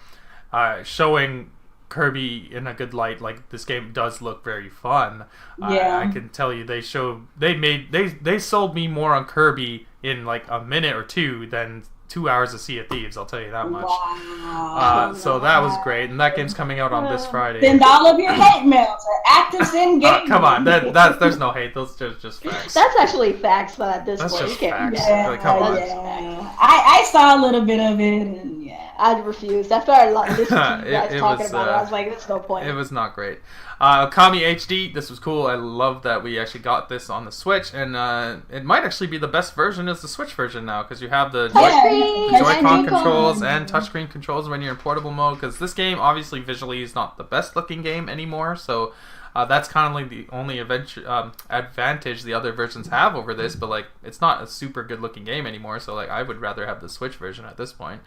showing Kirby in a good light. Like this game does look very fun. I can tell you they sold me more on Kirby in like a minute or two than 2 hours of Sea of Thieves, I'll tell you that much. Wow. So that was great, and that game's coming out on this Friday. Send all of your hate mails at Activesin Game. Come on, there's no hate. Those are just facts. That's actually facts, but at this point, just you can't. facts. Like, come on. I saw a little bit of it, and I refused. After I listened to you guys talking about it, I was like, there's no point. It was not great. Kami HD, this was cool. I love that we actually got this on the Switch, and it might actually be the best version is the Switch version now, because you have the Joy-Con controls and touchscreen controls when you're in portable mode, because this game obviously visually is not the best looking game anymore, so that's kind of like the only advantage the other versions have over this, but like it's not a super good looking game anymore, so like I would rather have the Switch version at this point.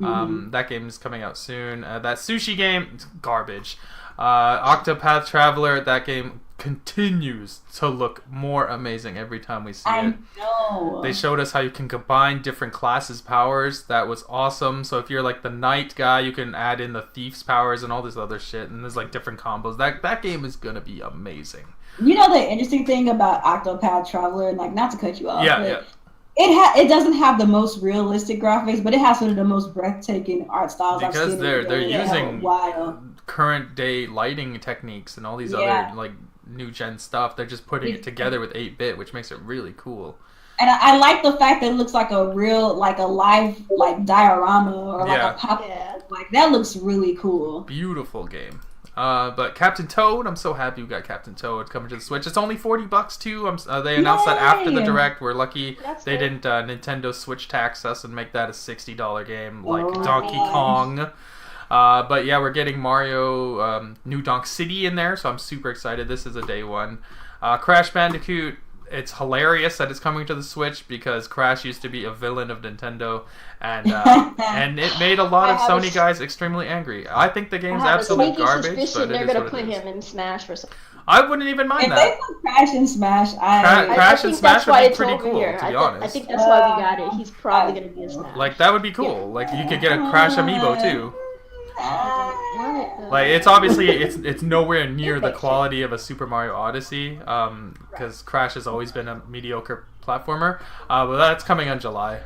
That game is coming out soon. That sushi game, garbage. Octopath Traveler, that game continues to look more amazing every time we see it. I know. They showed us how you can combine different classes' powers. That was awesome. So if you're like the knight guy, you can add in the thief's powers and all this other shit. And there's like different combos. That game is gonna be amazing. You know the interesting thing about Octopath Traveler, and like not to cut you off, yeah. It doesn't have the most realistic graphics, but it has one of the most breathtaking art styles I've seen. Because they're using current day lighting techniques and all these other like new gen stuff. They're just putting it together with 8-bit, which makes it really cool. And I like the fact that it looks like a real, like a live, like diorama or like a pop. Like that looks really cool. Beautiful game. But Captain Toad, I'm so happy we got Captain Toad coming to the Switch. It's only $40 too. They announced that after the Direct. We're lucky they didn't Nintendo Switch tax us and make that a $60 game like Donkey Kong. But yeah, we're getting Mario New Donk City in there, so I'm super excited. This is a day one. Crash Bandicoot. It's hilarious that it's coming to the Switch because Crash used to be a villain of Nintendo, and it made a lot of Sony guys extremely angry. I think the game's absolute garbage, but they're gonna put him in Smash for some. I wouldn't even mind that. If they put Crash in Smash, Crash and Smash would be pretty cool, to be honest. I think that's why we got it. He's probably gonna be in Smash. Like that would be cool. Like you could get a Crash amiibo too. Like it's obviously it's nowhere near the quality of a Super Mario Odyssey, because Crash has always been a mediocre platformer. But that's coming in July.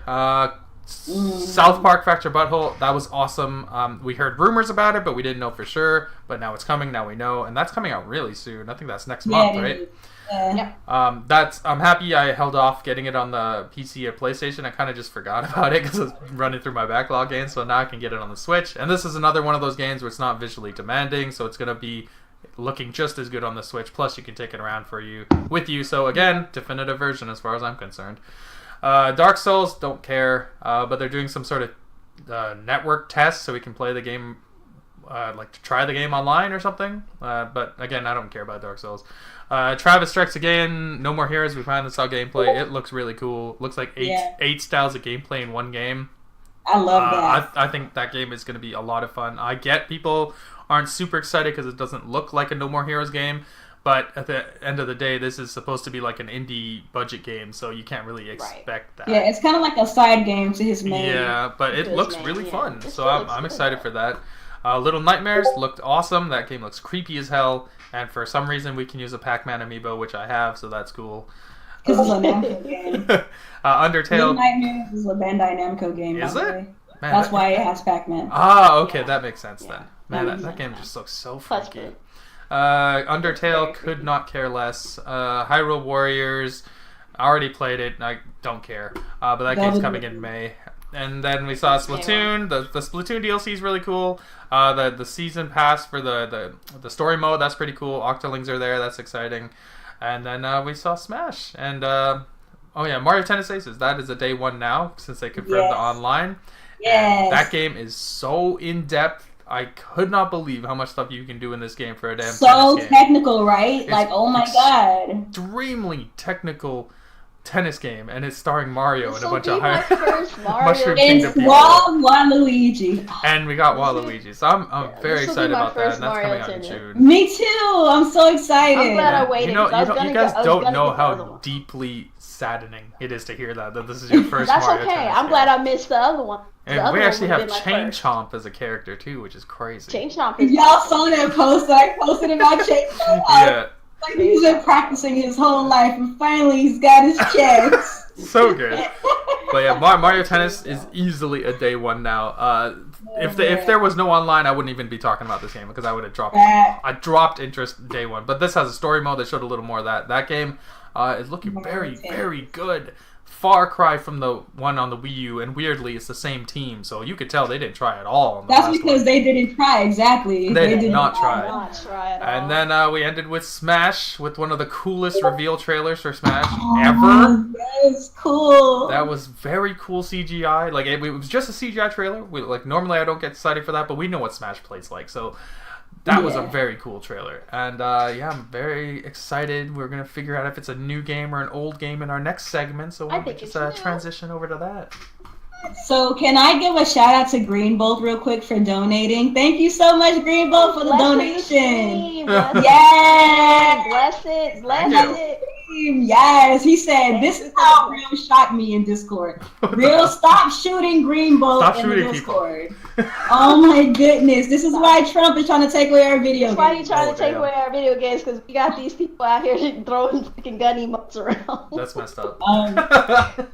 South Park Fracture Butthole, that was awesome. We heard rumors about it, but we didn't know for sure. But now it's coming. Now we know, and that's coming out really soon. I think that's next month, right? Yeah. I'm happy I held off getting it on the PC or PlayStation. I kind of just forgot about it because it's running through my backlog games, so now I can get it on the Switch. And this is another one of those games where it's not visually demanding, so it's going to be looking just as good on the Switch. Plus, you can take it around with you. So again, definitive version as far as I'm concerned. Dark Souls, don't care, but they're doing some sort of network test so we can play the game, like to try the game online or something. But again, I don't care about Dark Souls. Travis Strikes Again, No More Heroes. We finally saw gameplay. It looks really cool. Looks like eight styles of gameplay in one game. I love that. I think that game is going to be a lot of fun. I get people aren't super excited because it doesn't look like a No More Heroes game, but at the end of the day, this is supposed to be like an indie budget game, so you can't really expect that. Yeah, it's kind of like a side game to his main. Yeah, but it looks really fun, so I'm excited for that. Little Nightmares looked awesome. That game looks creepy as hell. And for some reason, we can use a Pac-Man amiibo, which I have, so that's cool. Because it's a Namco game. Undertale. Little Nightmares is a Bandai Namco game. Is it? Man, that's why it has Pac-Man. Ah, okay, that makes sense then. Man, that game just looks so funky. Undertale, could not care less. Hyrule Warriors, I already played it. I don't care. But that game's coming in May. And then we saw Splatoon. The Splatoon DLC is really cool. The season pass for the story mode, that's pretty cool. Octolings are there, that's exciting. And then we saw Smash. And Mario Tennis Aces. That is a day one now since they confirmed the online. Yes. That game is so in depth. I could not believe how much stuff you can do in this game for a damn so tennis game. Technical, right? It's like, oh my god, extremely technical tennis game, and it's starring Mario and a bunch of Mushroom Kingdom people. Waluigi. And we got Waluigi, so I'm very excited about that, and that's coming out in June. Me too. I'm so excited. I'm glad I waited. You guys don't know how deeply saddening it is to hear that this is your first That's Mario okay. Tennis I'm game. glad I missed the other one. And we actually have Chain Chomp as a character too, which is crazy. Chain Chomp is y'all saw that post that I posted about Chain Chomp? Yeah. Like he's been practicing his whole life, and finally he's got his chance. So good. But yeah, Mario Tennis is easily a day one now. If there was no online, I wouldn't even be talking about this game because I would have dropped. I dropped interest day one. But this has a story mode that showed a little more of that. That game is looking very, very good. Far cry from the one on the Wii U, and weirdly, it's the same team, so you could tell they didn't try at all. That's because they didn't try, exactly. They did not try. At all. And then we ended with Smash, with one of the coolest reveal trailers for Smash ever. That's cool. That was very cool CGI. Like it was just a CGI trailer. Normally I don't get excited for that, but we know what Smash plays like, so that was a very cool trailer. And I'm very excited. We're going to figure out if it's a new game or an old game in our next segment. So we'll just transition over to that. So can I give a shout out to Greenbolt real quick for donating? Thank you so much, Greenbolt, for the donation. Bless it. Yes, he said, this is how Real shot me in Discord. Real, stop shooting Greenbolt in the Discord. Oh my goodness, this is why Trump is trying to take away our video games. That's why he's trying to take away our video games, because we got these people out here throwing freaking gun emotes around. That's messed up. Alright,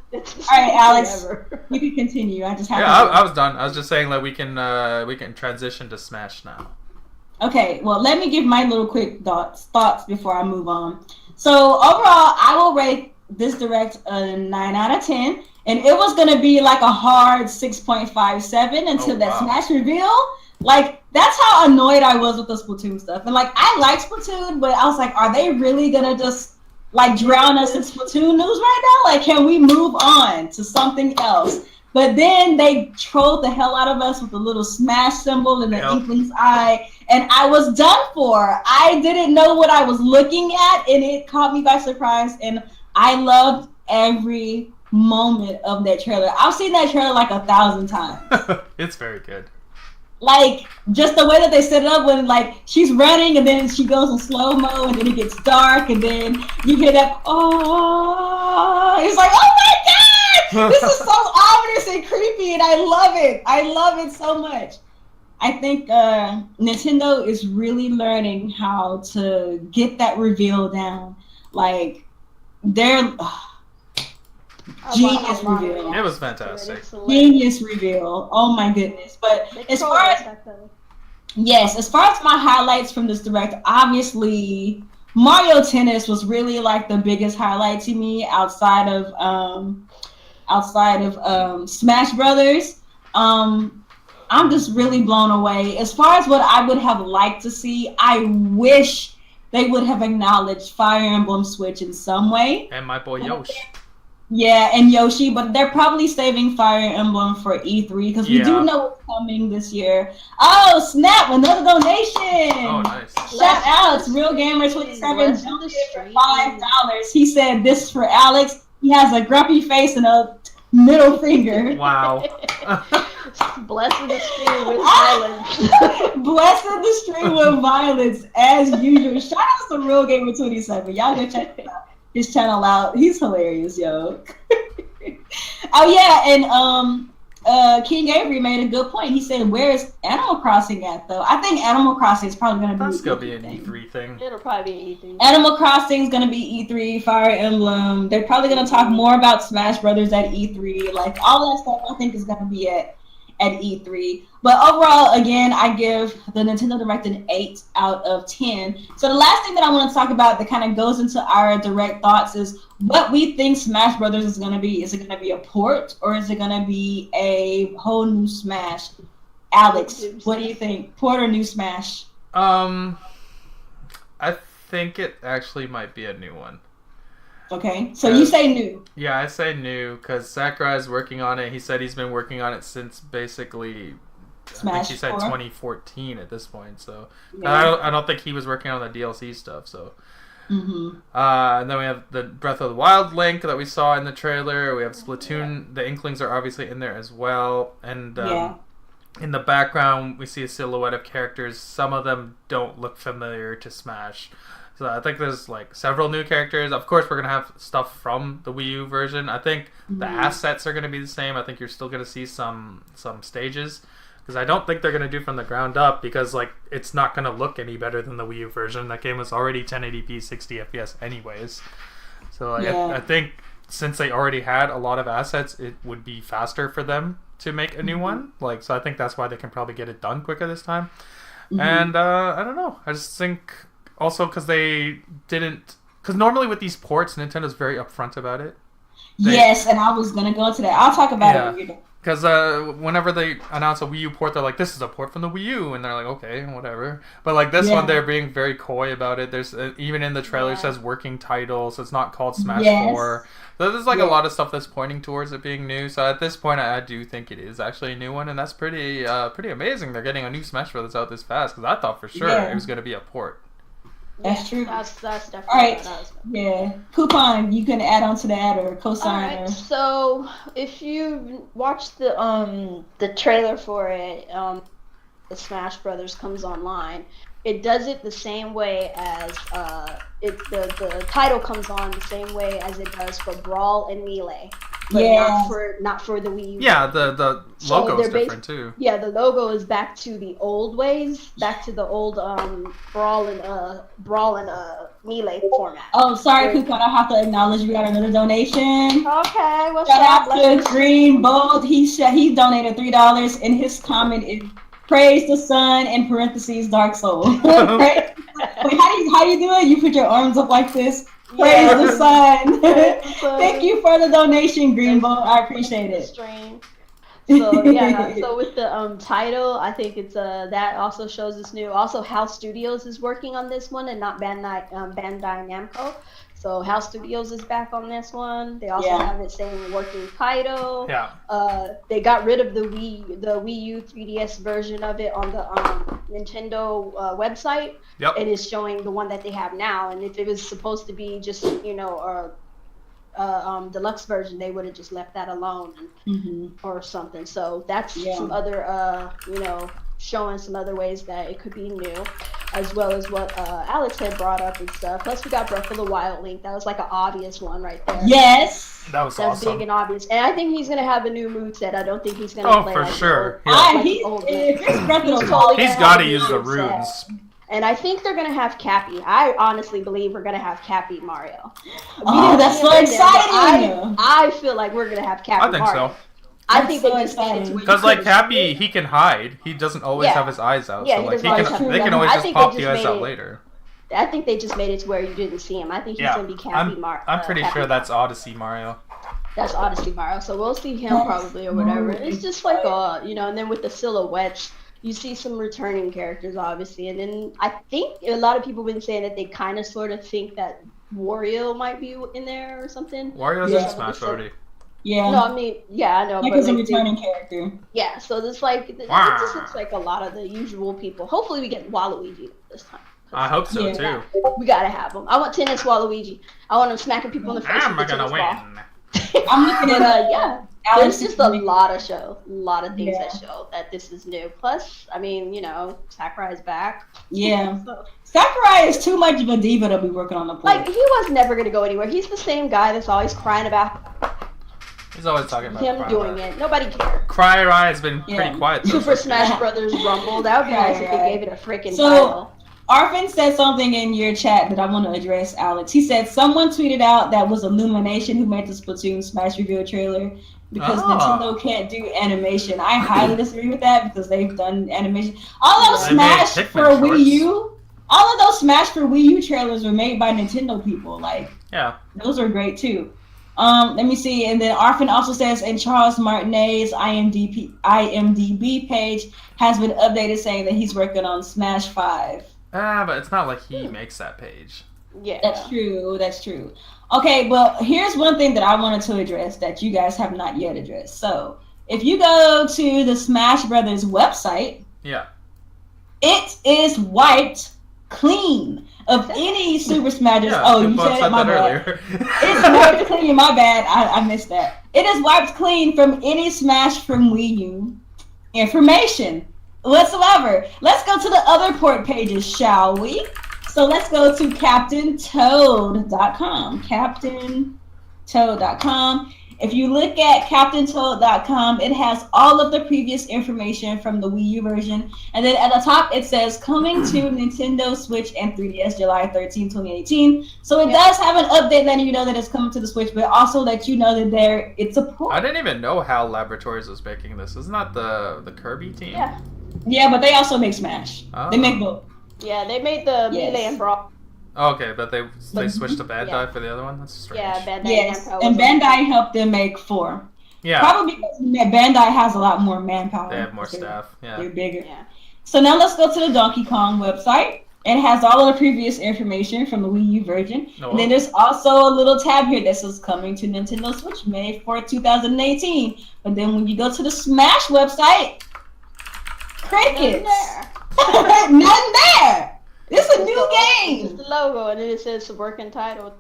Alex, you can continue. I just have I was done. I was just saying that we can transition to Smash now. Okay, well, let me give my little quick thoughts before I move on. So overall, I will rate this Direct a 9 out of 10, and it was going to be like a hard 6.57 until that Smash reveal. Like, that's how annoyed I was with the Splatoon stuff. And, like, I like Splatoon, but I was like, are they really gonna just, like, drown us in Splatoon news right now? Like, can we move on to something else? But then they trolled the hell out of us with the little smash symbol and the Inkling's eye, and I was done for. I didn't know what I was looking at, and it caught me by surprise, and I loved every moment of that trailer. I've seen that trailer like 1,000 times. It's very good. Like, just the way that they set it up when, like, she's running and then she goes in slow-mo and then it gets dark and then you hear that, oh, it's like, oh my God! This is so ominous and creepy and I love it. I love it so much. I think Nintendo is really learning how to get that reveal down. Like, they're... Genius reveal. It was fantastic. Genius reveal. Oh my goodness. But as far as my highlights from this direct, obviously Mario Tennis was really like the biggest highlight to me outside of Smash Brothers. I'm just really blown away. As far as what I would have liked to see, I wish they would have acknowledged Fire Emblem Switch in some way. And my boy Yoshi. Yeah, and Yoshi, but they're probably saving Fire Emblem for E3 because we do know what's coming this year. Oh, snap! Another donation! Oh, nice. Shout out to RealGamer27 donated for $5. He said, this is for Alex. He has a grumpy face and a middle finger. Wow. Blessed the stream with violence. Blessed the stream with violence, as usual. Shout out to RealGamer27. Y'all go check it out. His channel out. He's hilarious, yo. Oh yeah, and King Avery made a good point. He said, "Where is Animal Crossing at, though?" I think Animal Crossing is probably going to be. That's gonna be an E3 thing. It'll probably be an E3. Animal Crossing is going to be E3. Fire Emblem. They're probably going to talk more about Smash Brothers at E3. Like all that stuff, I think is going to be at E3. But overall, again, I give the Nintendo Direct an 8 out of 10. So the last thing that I want to talk about that kind of goes into our direct thoughts is what we think Smash Brothers is going to be. Is it going to be a port or is it going to be a whole new Smash? Alex, what do you think? Port or new Smash? I think it actually might be a new one. Okay, so you say new. Yeah, I say new because Sakurai is working on it. He said he's been working on it since basically, Smash I think he said 4? 2014 at this point. So I don't think he was working on the DLC stuff. So, and then we have the Breath of the Wild link that we saw in the trailer. We have Splatoon. The Inklings are obviously in there as well, and in the background we see a silhouette of characters. Some of them don't look familiar to Smash. So I think there's like several new characters. Of course, we're gonna have stuff from the Wii U version. I think the assets are gonna be the same. I think you're still gonna see some stages because I don't think they're gonna do from the ground up because like it's not gonna look any better than the Wii U version. That game was already 1080p 60 FPS anyways. So like, I think since they already had a lot of assets, it would be faster for them to make a new one. Like so, I think that's why they can probably get it done quicker this time. And I don't know. I just think. Also, because because normally with these ports, Nintendo's very upfront about it. Yes, and I was going to go into that. I'll talk about it when you're done. Because whenever they announce a Wii U port, they're like, this is a port from the Wii U. And they're like, okay, whatever. But like this one, they're being very coy about it. There's even in the trailer, it says working title, so it's not called Smash 4. So there's like a lot of stuff that's pointing towards it being new. So at this point, I do think it is actually a new one. And that's pretty amazing. They're getting a new Smash Brothers out this fast. Because I thought for sure it was going to be a port. That's true. That's definitely all right. Kuuppon, you can add on to that or co-sign. Right. So if you watch the trailer for it, the Smash Brothers comes online. It does it the same way as the title comes on the same way as it does for Brawl and Melee. But not for the Wii U. Yeah, the logo is different too. Yeah, the logo is back to the old ways, back to the old Brawl and Melee format. Oh, sorry, Kuuppon, I have to acknowledge we got another donation. Okay, what's up? Shout out to Green Bold. He donated $3, and his comment is praise the sun in parentheses Dark Soul. Wait, how you do it? You put your arms up like this. Praise the sun. Thank you for the donation, Greenbow. I appreciate it. So yeah, so with the title, I think it's that also shows it's new. Also, House Studios is working on this one, and not Bandai Namco. So House Studios is back on this one. They also have it saying working title. Yeah. They got rid of the Wii U 3DS version of it on the Nintendo website. Yep. And it's showing the one that they have now. And if it was supposed to be just deluxe version, they would have just left that alone or something. So that's some other showing some other ways that it could be new, as well as what Alex had brought up and stuff. Plus we got Breath of the Wild link. That was like an obvious one right there. Yes, that's awesome. Big and obvious. And I think he's gonna have a new moveset. I don't think he's gonna play for like sure. He's got to use the runes. And I think they're gonna have Cappy. I honestly believe we're gonna have Cappy Mario. Oh, that's so exciting! I feel like we're gonna have Cappy Mario. I think so. I think they just made it because like Cappy, he can hide. He doesn't always have his eyes out. Yeah, so like they can always just pop the eyes out later. I think they just made it to where you didn't see him. I think he's gonna be Cappy Mario. I'm pretty sure that's Odyssey Mario. That's Odyssey Mario. So we'll see him probably or whatever. It's just like and then with the silhouettes, you see some returning characters obviously, and then I think a lot of people have been saying that they kind of sort of think that Wario might be in there or something. Wario's in Smash already. Yeah. No, I mean, I know. Like, it's a returning character. Yeah, so it's like, it just looks like a lot of the usual people. Hopefully we get Waluigi this time. I hope so, too. We gotta have him. I want tennis Waluigi. I want him smacking people in the face with the tennis ball. I'm looking at, there's just a lot of things that show that this is new. Plus, I mean, Sakurai's back. Yeah. Sakurai is too much of a diva to be working on the play. Like, he was never gonna go anywhere. He's the same guy that's always crying about He's always talking about him doing it. Nobody cares. Cry has been pretty quiet. Super Smash Brothers Rumble. That would be nice if they gave it a freaking title. Arfin said something in your chat that I want to address, Alex. He said someone tweeted out that was Illumination who made the Splatoon Smash reveal trailer because Nintendo can't do animation. I highly disagree with that because they've done animation. All those Smash for Wii U, all of those Smash for Wii U trailers were made by Nintendo people. Like, those are great too. Let me see. And then Arfin also says, and Charles Martinet's IMDb page has been updated saying that he's working on Smash 5. But it's not like he makes that page. Yeah. That's true. Okay, well, here's one thing that I wanted to address that you guys have not yet addressed. So, if you go to the Smash Brothers website, it is wiped clean of any Super Smash. You said it, my bad. It's wiped clean, my bad. I missed that. It is wiped clean from any Smash from Wii U information whatsoever. Let's go to the other port pages, shall we? So let's go to CaptainToad.com. CaptainToad.com. If you look at CaptainToad.com, it has all of the previous information from the Wii U version. And then at the top, it says, coming to Nintendo Switch and 3DS July 13, 2018. So it does have an update letting you know that it's coming to the Switch, but also let you know that it's a port. I didn't even know HAL Laboratories was making this. Isn't that the Kirby team? Yeah, but they also make Smash. They make both. Yeah, they made the Melee and Brawl. Okay, but they switched to Bandai for the other one? That's strange. Yeah, Bandai. Yes, and Bandai helped them make 4. Yeah. Probably because Bandai has a lot more manpower. They have more staff. Yeah. They're bigger. Yeah. So now let's go to the Donkey Kong website. It has all of the previous information from the Wii U version. And then there's also a little tab here that says coming to Nintendo Switch May 4, 2018. But then when you go to the Smash website, crickets. Nothing there. It's a new game. It's the logo, and then it says working title.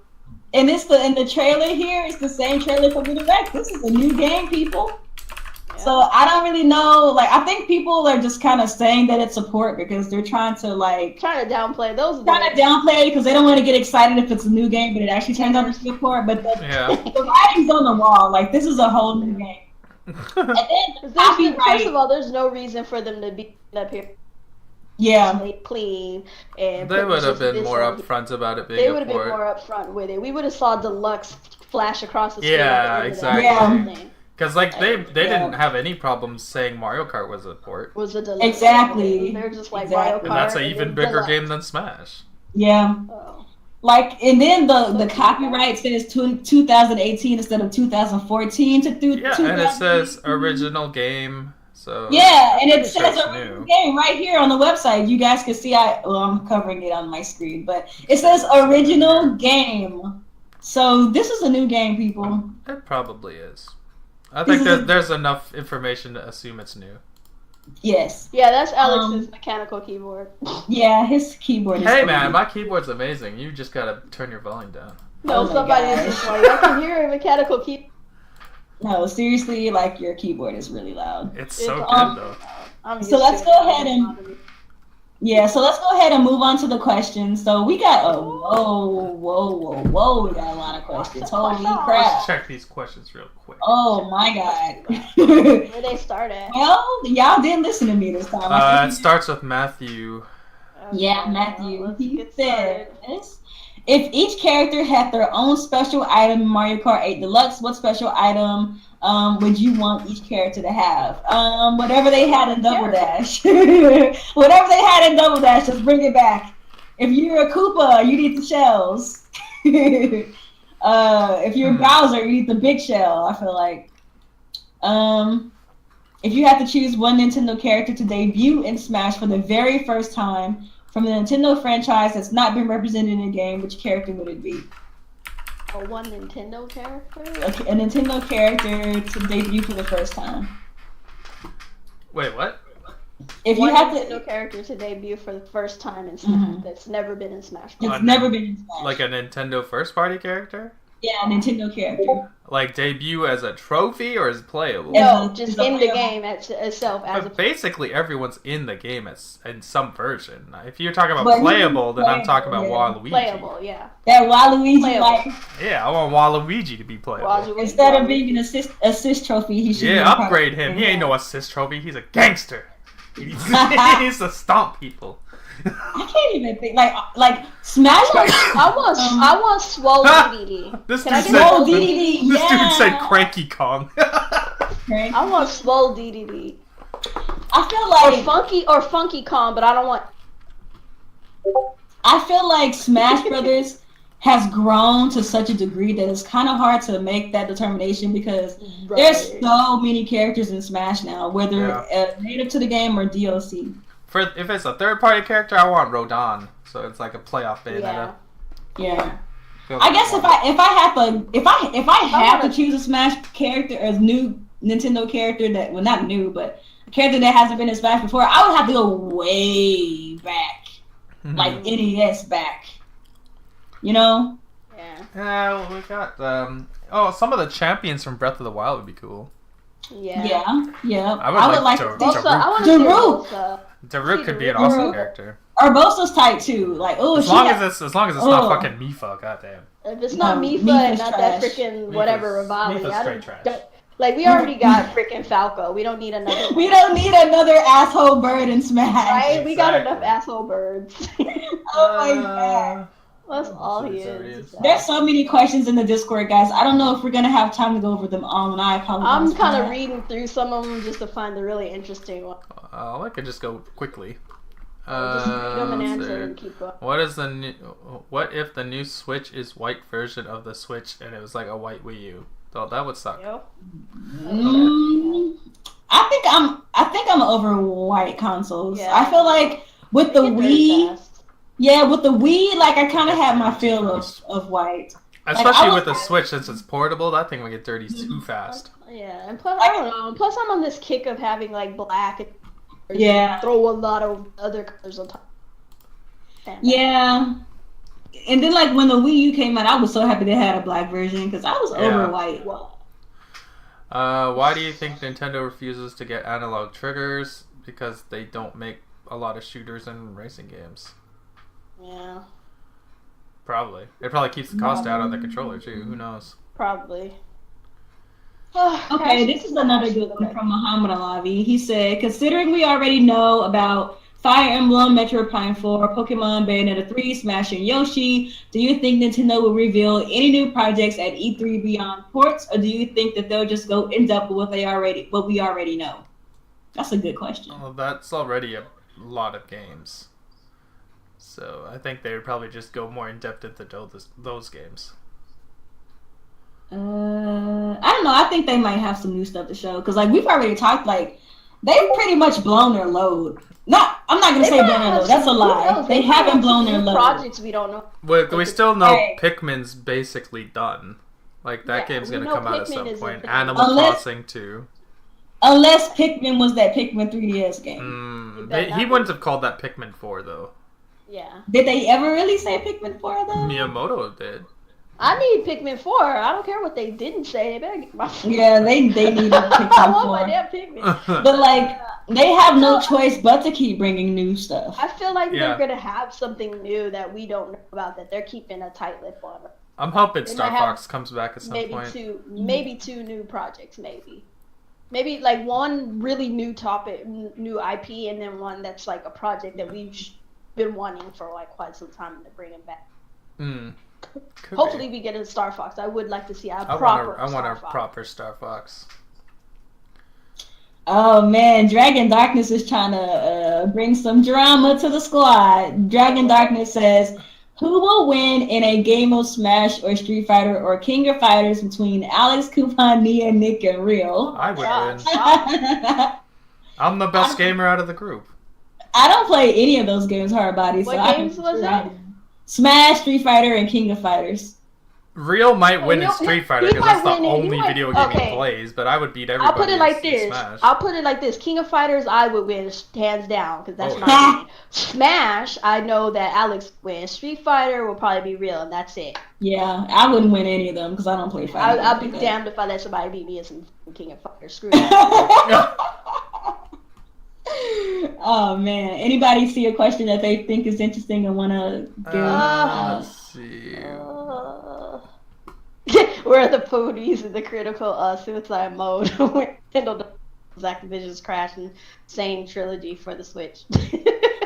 And it's the trailer here. It's the same trailer for the Direct. This is a new game, people. Yeah. So I don't really know. Like, I think people are just kind of saying that it's support because they're trying to downplay those. Trying to downplay it because they don't want to get excited if it's a new game, but it actually turns out to be support. But the writing's on the wall. Like, this is a whole new game. And then first of all, there's no reason for them to be up here. Yeah, clean, and they would have been more upfront about it being. They would have been more upfront with it. We would have saw Deluxe flash across the screen. Yeah, exactly. Because they didn't have any problems saying Mario Kart was a port. Was a Deluxe. Exactly. They're just like Mario Kart. And that's an even bigger game than Smash. Yeah. Like, and then the copyright says 2018 instead of 2014 to through. Yeah, and it says original game. So yeah, and it says original new game right here on the website. You guys can see. I'm covering it on my screen, but it says original game. So this is a new game, people. It probably is. I think there's enough information to assume it's new. Yes. Yeah, that's Alex's mechanical keyboard. Yeah, his keyboard is Hey man, my keyboard's amazing. You just gotta turn your volume down. No, somebody is just like, I can hear a mechanical keyboard. No, seriously, like your keyboard is really loud. It's so good though. So let's go ahead and let's go ahead and move on to the questions. So we got we got a lot of questions. Holy crap! Let's check these questions real quick. Oh my god. Where they start at? Well, y'all didn't listen to me this time. It starts with Matthew. Yeah, Matthew. He said this. If each character had their own special item in Mario Kart 8 Deluxe, what special item would you want each character to have? Whatever they had in Double Dash. Whatever they had in Double Dash, just bring it back. If you're a Koopa, you need the shells. If you're Bowser, you need the big shell, I feel like. If you have to choose one Nintendo character to debut in Smash for the very first time, from the Nintendo franchise that's not been represented in a game, which character would it be? One Nintendo character? A Nintendo character to debut for the first time. Wait, what? If one you have Nintendo character to debut for the first time in Smash that's never been in Smash. It's never been in Smash. Like a Nintendo first-party character? Yeah, a Nintendo character. Like debut as a trophy or as playable? No, just in the game itself. But basically, everyone's in the game in some version. If you're talking about playable, then I'm talking about Waluigi. Playable, yeah. That Waluigi, like... Yeah, I want Waluigi to be playable. Instead of being an assist trophy, he should be upgrade him. He ain't no assist trophy. He's a gangster. He needs to stomp people. I can't even think like Smash. I want Swole DDD. This Can dude said Cranky Kong. I want Swole DDD. I feel like or Funky Kong, but I don't want. I feel like Smash Brothers has grown to such a degree that it's kind of hard to make that determination because there's so many characters in Smash now, whether native to the game or DLC. If it's a third-party character, I want Rodon, so it's like a playoff Bayonetta. Yeah. I guess if I have to choose a Smash character as new Nintendo character that not new, but a character that hasn't been in Smash before, I would have to go way back, like NES back. You know? Yeah. Yeah. Well, we got some of the champions from Breath of the Wild would be cool. Yeah. I would like Daruk. Daruk could be an awesome character. Urbosa's tight too. Like, as long as it's not fucking Mipha, goddamn. If it's not Mipha and not that freaking whatever Rivali, Mipha's straight trash. Like we already got freaking Falco. We don't need another. We don't need another asshole bird in Smash. Right? Exactly. We got enough asshole birds. Oh my god. That's all he is. There's so many questions in the Discord, guys. I don't know if we're gonna have time to go over them all, and I apologize. I'm kind of reading through some of them just to find the really interesting one. I could just go quickly. Just read them and answer and keep going. What if the new Switch is white version of the Switch and it was like a white Wii U? Oh, that would suck. I think I'm over white consoles. Yeah. I feel like with the Wii. Yeah, with the Wii, like I kind of had my feel of white. Especially with the Switch, since it's portable, that thing would get dirty too fast. Yeah, and plus, I don't know. Plus, I'm on this kick of having like black. And throw a lot of other colors on top. Yeah. And then like when the Wii U came out, I was so happy they had a black version because I was over white. Why do you think Nintendo refuses to get analog triggers? Because they don't make a lot of shooters and racing games. Yeah. Probably. It probably keeps the cost down on the controller too. Who knows? Probably. Okay, this is another good one from Muhammad Alavi. He said, considering we already know about Fire Emblem, Metroid Prime 4, Pokemon, Bayonetta 3, Smash, and Yoshi, do you think Nintendo will reveal any new projects at E3 beyond ports, or do you think that they'll just go in depth with what we already know? That's a good question. Well, that's already a lot of games. So I think they would probably just go more in depth into those games. I don't know. I think they might have some new stuff to show because, like, we've already talked. Like, they've pretty much blown their load. I'm not gonna say blown their load. That's a lie. They haven't blown their load. Projects we don't know. But we still know Pikmin's basically done. Like that game's gonna come out at some point. Animal Crossing 2. Unless Pikmin was that Pikmin 3DS game. He wouldn't have called that Pikmin 4 though. Yeah. Did they ever really say Pikmin 4 though? Miyamoto did. I need Pikmin 4. I don't care what they didn't say. Yeah, they need Pikmin 4. I want my damn Pikmin. But like, they have no choice but to keep bringing new stuff. I feel like they're gonna have something new that we don't know about that they're keeping a tight lip on. I'm hoping Star Fox comes back at some point. Maybe two new projects, maybe like one really new topic, new IP, and then one that's like a project that we've been wanting for like quite some time to bring it back. Hopefully we get a Star Fox. I would like to see a proper proper Star Fox. Oh man, Dragon Darkness is trying to bring some drama to the squad. Dragon Darkness says, who will win in a game of Smash or Street Fighter or King of Fighters between Alex, Kuuppon, Nia, Nick, and Real? I would win. I'm the best gamer out of the group. I don't play any of those games hard body. What games was that? Smash, Street Fighter, and King of Fighters. Real might win in Street Fighter because that's the only video game he plays, but I would beat everybody. I'll put it like this. Smash. I'll put it like this. King of Fighters, I would win hands down because that's my game. Smash, I know that Alex wins. Street Fighter will probably be Real, and that's it. Yeah, I wouldn't win any of them because I don't play fighting. I'll be damned if I let somebody beat me in some King of Fighters. Screw that. Oh man! Anybody see a question that they think is interesting and want to give? Let's see. Where are the ponies in the critical suicide mode when Nintendo does Activision's Crash and Sane trilogy for the Switch?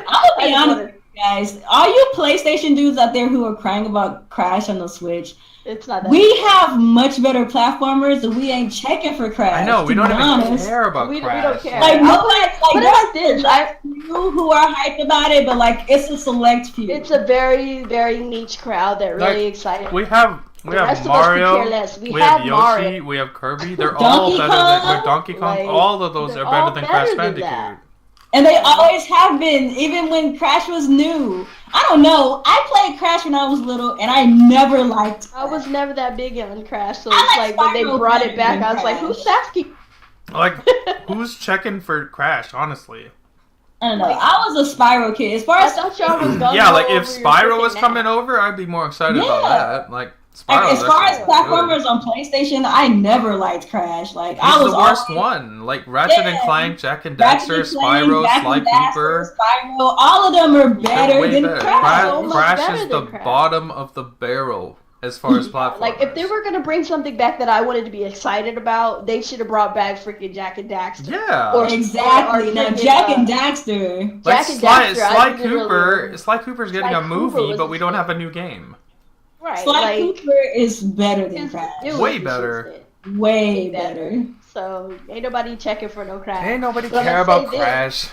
I'll be honest with you guys. All you PlayStation dudes out there who are crying about Crash on the Switch, it's not that we have much better platformers and we ain't checking for Crash. I know, we don't even care about Crash. We don't care. Like, nobody, put it like this. Few who are hyped about it, but like, it's a select few. It's a very, very niche crowd that really excited. We have Mario, we have Yoshi, Mario. We have Kirby. They're all better than Donkey Kong. Like, all of those are better than Crash Bandicoot. And they always have been, even when Crash was new. I don't know. I played Crash when I was little, and I never liked Crash. I was never that big on Crash, so it's like when they brought it back, I was like, who's Sasuke? Like, who's checking for Crash, honestly? I don't know. I was a Spyro kid. As far as I thought y'all was going yeah, like if Spyro was coming over, I'd be more excited about that. Like, Spyro, as far as platformers on PlayStation, I never liked Crash. Like, I was the worst one. Like Ratchet and Clank, Jack and Daxter, Spyro, Sly Cooper. Spyro, all of them are better than Crash. Crash is the bottom of the barrel as far as platformers. Like, if they were gonna bring something back that I wanted to be excited about, they should have brought back freaking Jack and Daxter. Yeah, exactly. Now Jack and Daxter. Like Sly Cooper's getting a movie, but we don't have a new game. Right, Sly Cooper is better than Crash. Way better. Way better. So ain't nobody checking for no Crash. Ain't nobody care about Crash.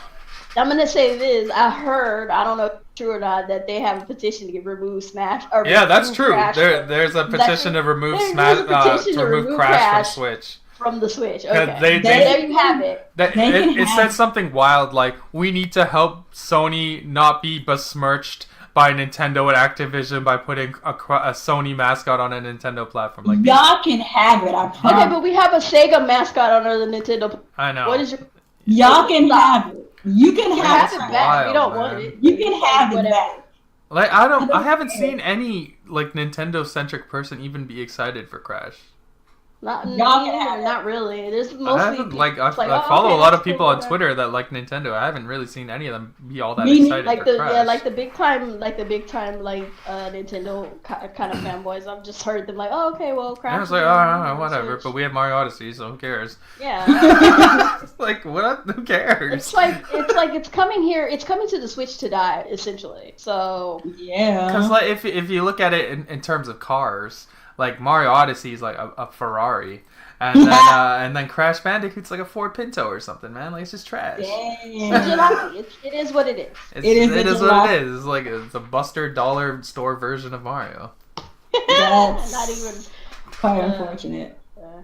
I'm gonna say this. I heard, I don't know if it's true or not, that they have a petition to remove Smash. Or yeah, that's true. There's a petition to remove Smash, to remove Crash from Switch. From the Switch. Okay. There you have it. It said something wild like, we need to help Sony not be besmirched by Nintendo and Activision by putting a Sony mascot on a Nintendo platform. Like, y'all can have it, I promise. Okay, but we have a Sega mascot on the Nintendo. I know. What is your? Y'all can have it. You can have it back. We don't want it. You can have it back. Like, I haven't seen any like Nintendo centric person even be excited for Crash. Not really. There's mostly I follow a lot of people on Twitter that like Nintendo. I haven't really seen any of them be all that excited for Crash. Yeah, like the big time Nintendo kind of fanboys. I've just heard them like, oh, okay, well, Crash. I was like, oh, whatever. Switch. But we have Mario Odyssey, so who cares? Yeah. It's like, what? Who cares? It's coming here. It's coming to the Switch to die, essentially. So yeah. Because like if you look at it in terms of cars. Like Mario Odyssey is like a Ferrari. And then Crash Bandicoot's like a Ford Pinto or something, man. Like, it's just trash. It is what it is. It is what it is. It's like it's a Buster dollar store version of Mario. That's not even quite unfortunate.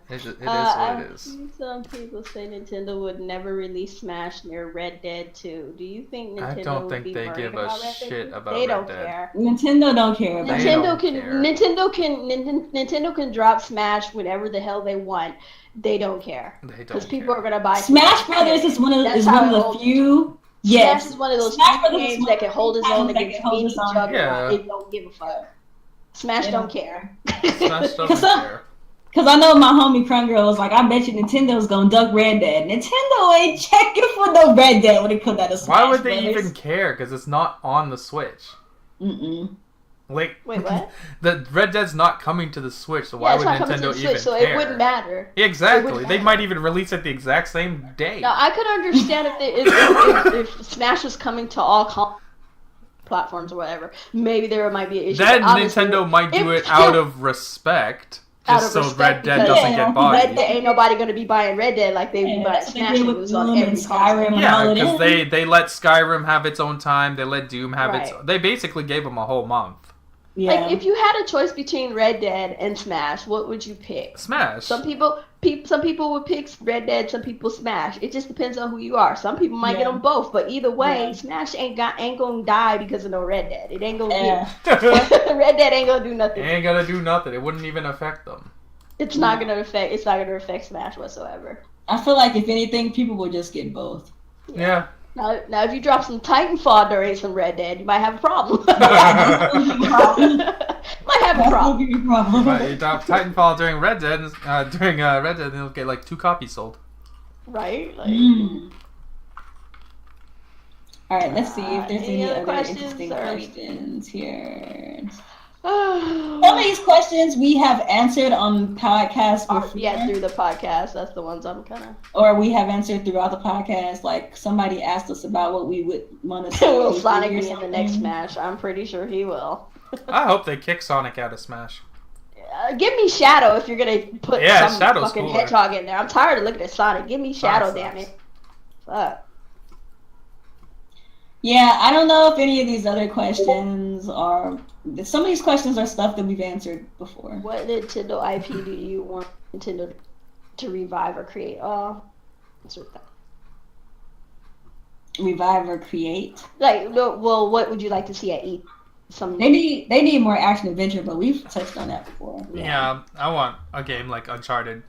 It is what it is. Some people say Nintendo would never release Smash near Red Dead 2. Do you think Nintendo I don't would think be they worried give a about Red Dead shit 2? about They Red don't Dead. care. Nintendo don't care about Nintendo can drop Smash whenever the hell they want. They don't care. They don't because people are gonna buy Smash Brothers is one of the few. Yes, Smash is one of those games that can hold its own against any juggernaut. Yeah. It don't give a fuck. Smash don't care. Smash doesn't care. Because I know my homie Crun Girl was like, I bet you Nintendo's gonna duck Red Dead. Nintendo ain't checking for no Red Dead when it comes out of Smash. Why would they Brothers. even care? Because it's not on the Switch. Like, wait, what? The Red Dead's not coming to the Switch, so why would Nintendo even so care? It wouldn't matter. Exactly. They might even release it the exact same day. Now, I could understand if Smash was coming to all platforms or whatever. Maybe there might be an issue. Then Nintendo might do it out of respect. Just so Red Dead doesn't get bodied. Red Dead, ain't nobody going to be buying Red Dead like they would buy Smash. It was on every Skyrim. Yeah, because they let Skyrim have its own time. They let Doom have its. They basically gave them a whole month. Yeah. Like, if you had a choice between Red Dead and Smash, what would you pick? Smash. Some people would pick Red Dead, some people Smash. It just depends on who you are. Some people might get them both, but either way, Smash ain't gonna die because of no Red Dead. It ain't gonna Red Dead ain't gonna do nothing. It ain't gonna do nothing. It wouldn't even affect them. It's not gonna affect Smash whatsoever. I feel like if anything, people will just get both. Yeah. Now, if you drop some Titanfall during some Red Dead, you might have a problem. might have a problem. You drop Titanfall during Red Dead, and you'll get like 2 copies sold. Right? Like, Alright, let's see if there's any other interesting questions here. Some of these questions we have answered on podcasts before. Yeah, through the podcast. That's the ones I'm kind of... Or we have answered throughout the podcast. Like, somebody asked us about what we would want to say. Will Sonic be in the next Smash? I'm pretty sure he will. I hope they kick Sonic out of Smash. Give me Shadow if you're going to put some Shadow's fucking cooler. hedgehog in there. I'm tired of looking at Sonic. Give me Shadow, damn it. Fuck. Yeah, I don't know if any of these other questions are... Some of these questions are stuff that we've answered before. What Nintendo IP do you want Nintendo to revive or create? Revive or create? Like, well, what would you like to see at E? They need more action adventure, but we've touched on that before. Yeah, I want a game like Uncharted.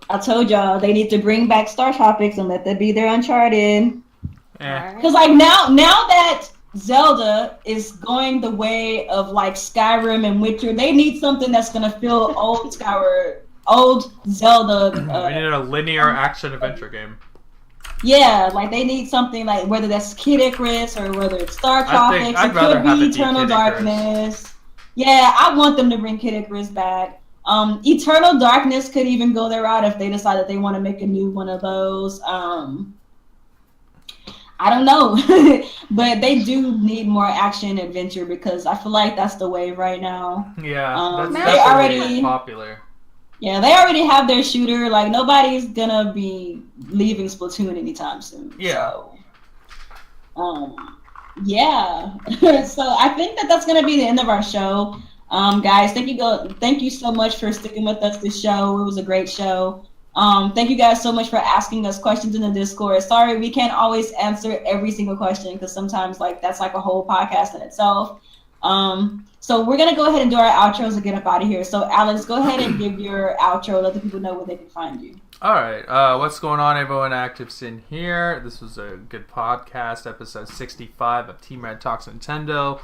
I told y'all they need to bring back Star Tropics and let that be their Uncharted. Yeah. Because like now that Zelda is going the way of like Skyrim and Witcher, they need something that's gonna fill old Zelda. We need a linear action adventure game. Yeah, like they need something like whether that's Kid Icarus or whether it's Star Tropics. It could be Eternal Darkness. Yeah, I want them to bring Kid Icarus back. Eternal Darkness could even go their route if they decide that they want to make a new one of those. I don't know, but they do need more action adventure because I feel like that's the wave right now. Yeah, they already popular. Yeah, they already have their shooter. Like nobody's gonna be leaving Splatoon anytime soon. Yeah. So, yeah. So I think that's gonna be the end of our show. Guys, thank you so much for sticking with us this show. It was a great show. Thank you guys so much for asking us questions in the Discord. Sorry, we can't always answer every single question because sometimes like that's like a whole podcast in itself. So we're gonna go ahead and do our outros and get up out of here. So Alex, go ahead and give your outro. Let the people know where they can find you. All right. What's going on, everyone? Activesin here. This was a good podcast, episode 65 of Team Red Talks Nintendo.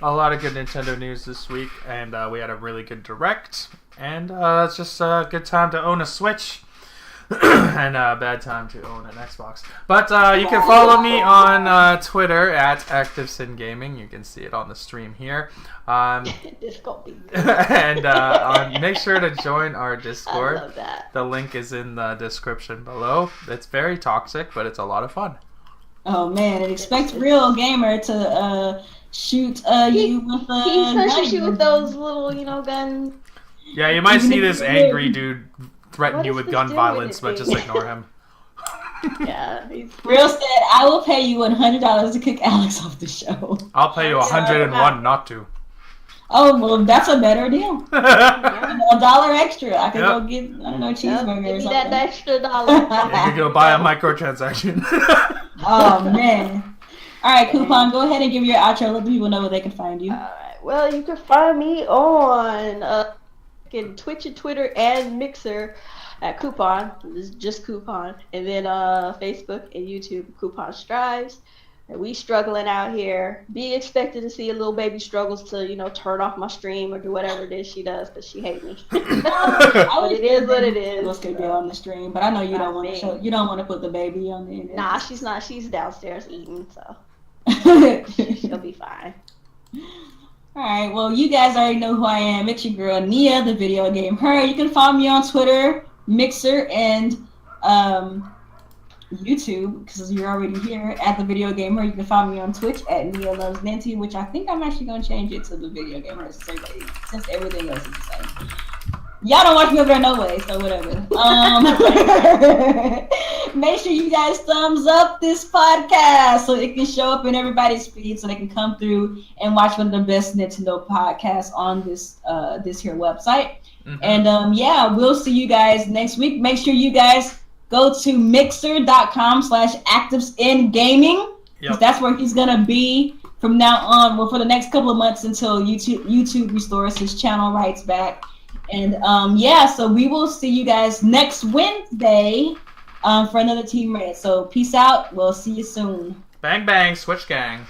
A lot of good Nintendo news this week, and we had a really good Direct. And it's just a good time to own a Switch and a bad time to own an Xbox. But you can follow me on Twitter at Activesin Gaming. You can see it on the stream here. And make sure to join our Discord. I love that. The link is in the description below. It's very toxic, but it's a lot of fun. Oh man, and expect Real Gamer to shoot you with He's supposed to shoot with those little, guns. Yeah, you might Even see if this you angry live- dude threaten What you is with this gun doing violence, to but me? just ignore him. Yeah, he's Real said, I will pay you $100 to kick Alex off the show. I'll pay you Yeah, 101 not to. Oh, well, that's a better deal. yeah. $1 extra. I could Yep. go get, I don't know, a Yep, cheeseburger give or me something. that extra dollar. You could go buy a microtransaction. Oh, man. All right, Kuuppon, go ahead and give your outro. Let people know where they can find you. Alright, well, you can find me on Twitch and Twitter and Mixer at Kuuppon. This is just Kuuppon. And then Facebook and YouTube, Kuuppon Stives. And we struggling out here. Be expected to see a little baby struggles to, turn off my stream or do whatever it is she does because she hates me. But it is what it is. Let's get on the stream, but I know you Not don't want to me. show. You don't want to put the baby on the internet. Nah, she's not. She's downstairs eating, so she'll be fine. Alright, well, you guys already know who I am. It's your girl, Nia, the video game her. You can follow me on Twitter, Mixer, and YouTube, because you're already here, at the video game her. You can follow me on Twitch at Nia Loves Nancy, which I think I'm actually going to change it to the video game her since everything else is the same. Y'all don't watch me over there no way, so whatever. Make sure you guys thumbs up this podcast so it can show up in everybody's feed so they can come through and watch one of the best Nintendo podcasts on this here website. Mm-hmm. And yeah, we'll see you guys next week. Make sure you guys go to mixer.com/ActivesinGaming. Yep. That's where he's gonna be from now on. Well, for the next couple of months until YouTube restores his channel rights back. And yeah, so we will see you guys next Wednesday for another Team Red. So peace out. We'll see you soon. Bang bang, Switch Gang.